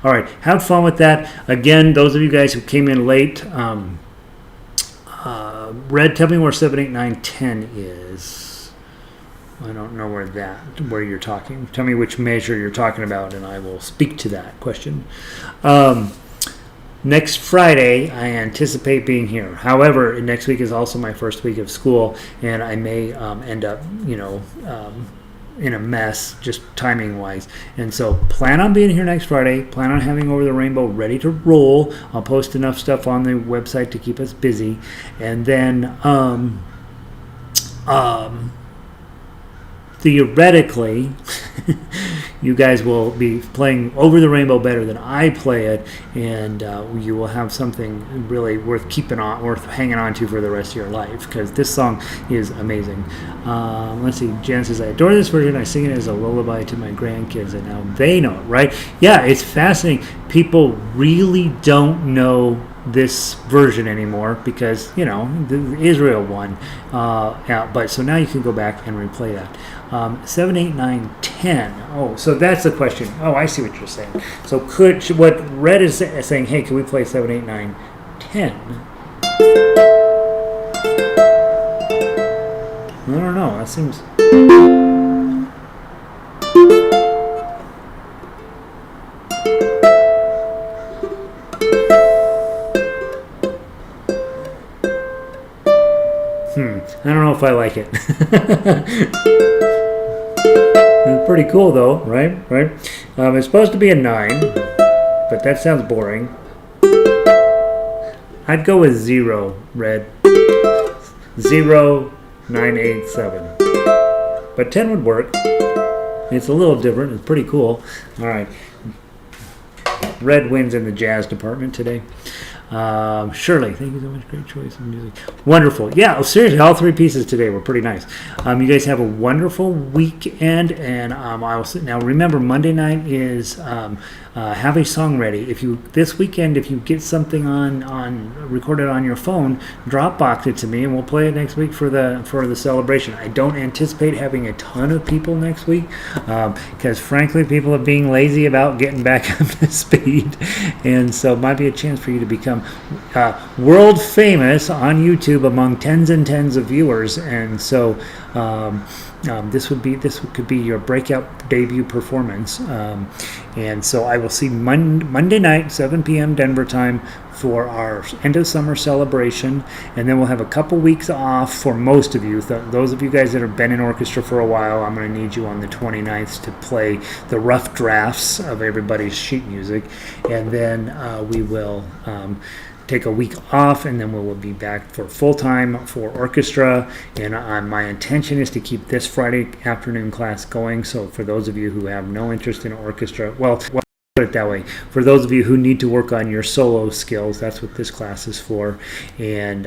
A: All right, have fun with that. Again, those of you guys who came in late, Red, tell me where 7, 8, 9, 10 is. I don't know where you're talking. Tell me which measure you're talking about, and I will speak to that question. Next Friday, I anticipate being here. However, next week is also my first week of school, and I may end up, in a mess, just timing-wise. And so plan on being here next Friday. Plan on having Over the Rainbow ready to roll. I'll post enough stuff on the website to keep us busy. And then theoretically, you guys will be playing Over the Rainbow better than I play it, and you will have something really worth hanging on to for the rest of your life, because this song is amazing. Let's see, Jan says, I adore this version. I sing it as a lullaby to my grandkids, and now they know it, right? Yeah, it's fascinating. People really don't know this version anymore because, the Israel one. But so now you can go back and replay that. 7, 8, 9, 10. Oh, so that's the question. Oh, I see what you're saying. So what Red is saying, hey, can we play 7, 8, 9, 10? I don't know. That seems... I don't know if I like it. It's pretty cool though, right? It's supposed to be a 9, but that sounds boring. I'd go with 0, Red. 0, 9, 8, 7. But 10 would work. It's a little different. It's pretty cool. All right. Red wins in the jazz department today. Shirley, thank you so much. Great choice of music. Wonderful. Yeah, seriously, all 3 pieces today were pretty nice. You guys have a wonderful weekend, and I will now remember Monday night is have a song ready. This weekend, if you get something on recorded on your phone, Dropbox it to me, and we'll play it next week for the celebration. I don't anticipate having a ton of people next week because frankly, people are being lazy about getting back up to speed, and so it might be a chance for you to become world famous on YouTube among tens and tens of viewers, and so this could be your breakout debut performance, and so I will see Monday night 7 p.m. Denver time for our end of summer celebration, and then we'll have a couple weeks off for most of you. Those of you guys that have been in orchestra for a while, I'm going to need you on the 29th to play the rough drafts of everybody's sheet music, and then we will take a week off, and then we will be back for full time for orchestra. And my intention is to keep this Friday afternoon class going. So for those of you who have no interest in orchestra, well, put it that way. For those of you who need to work on your solo skills, that's what this class is for. And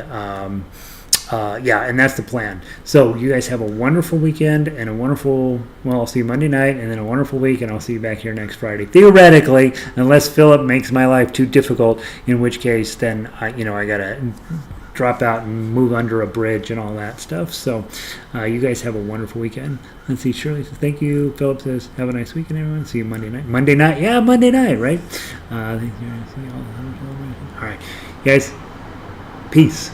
A: and that's the plan. So you guys have a wonderful weekend and I'll see you Monday night, and then a wonderful week, and I'll see you back here next Friday. Theoretically, unless Philip makes my life too difficult, in which case then I gotta drop out and move under a bridge and all that stuff. So you guys have a wonderful weekend. Let's see, Shirley says, thank you. Philip says, have a nice weekend, everyone. See you Monday night. Monday night, right? All right, guys, peace.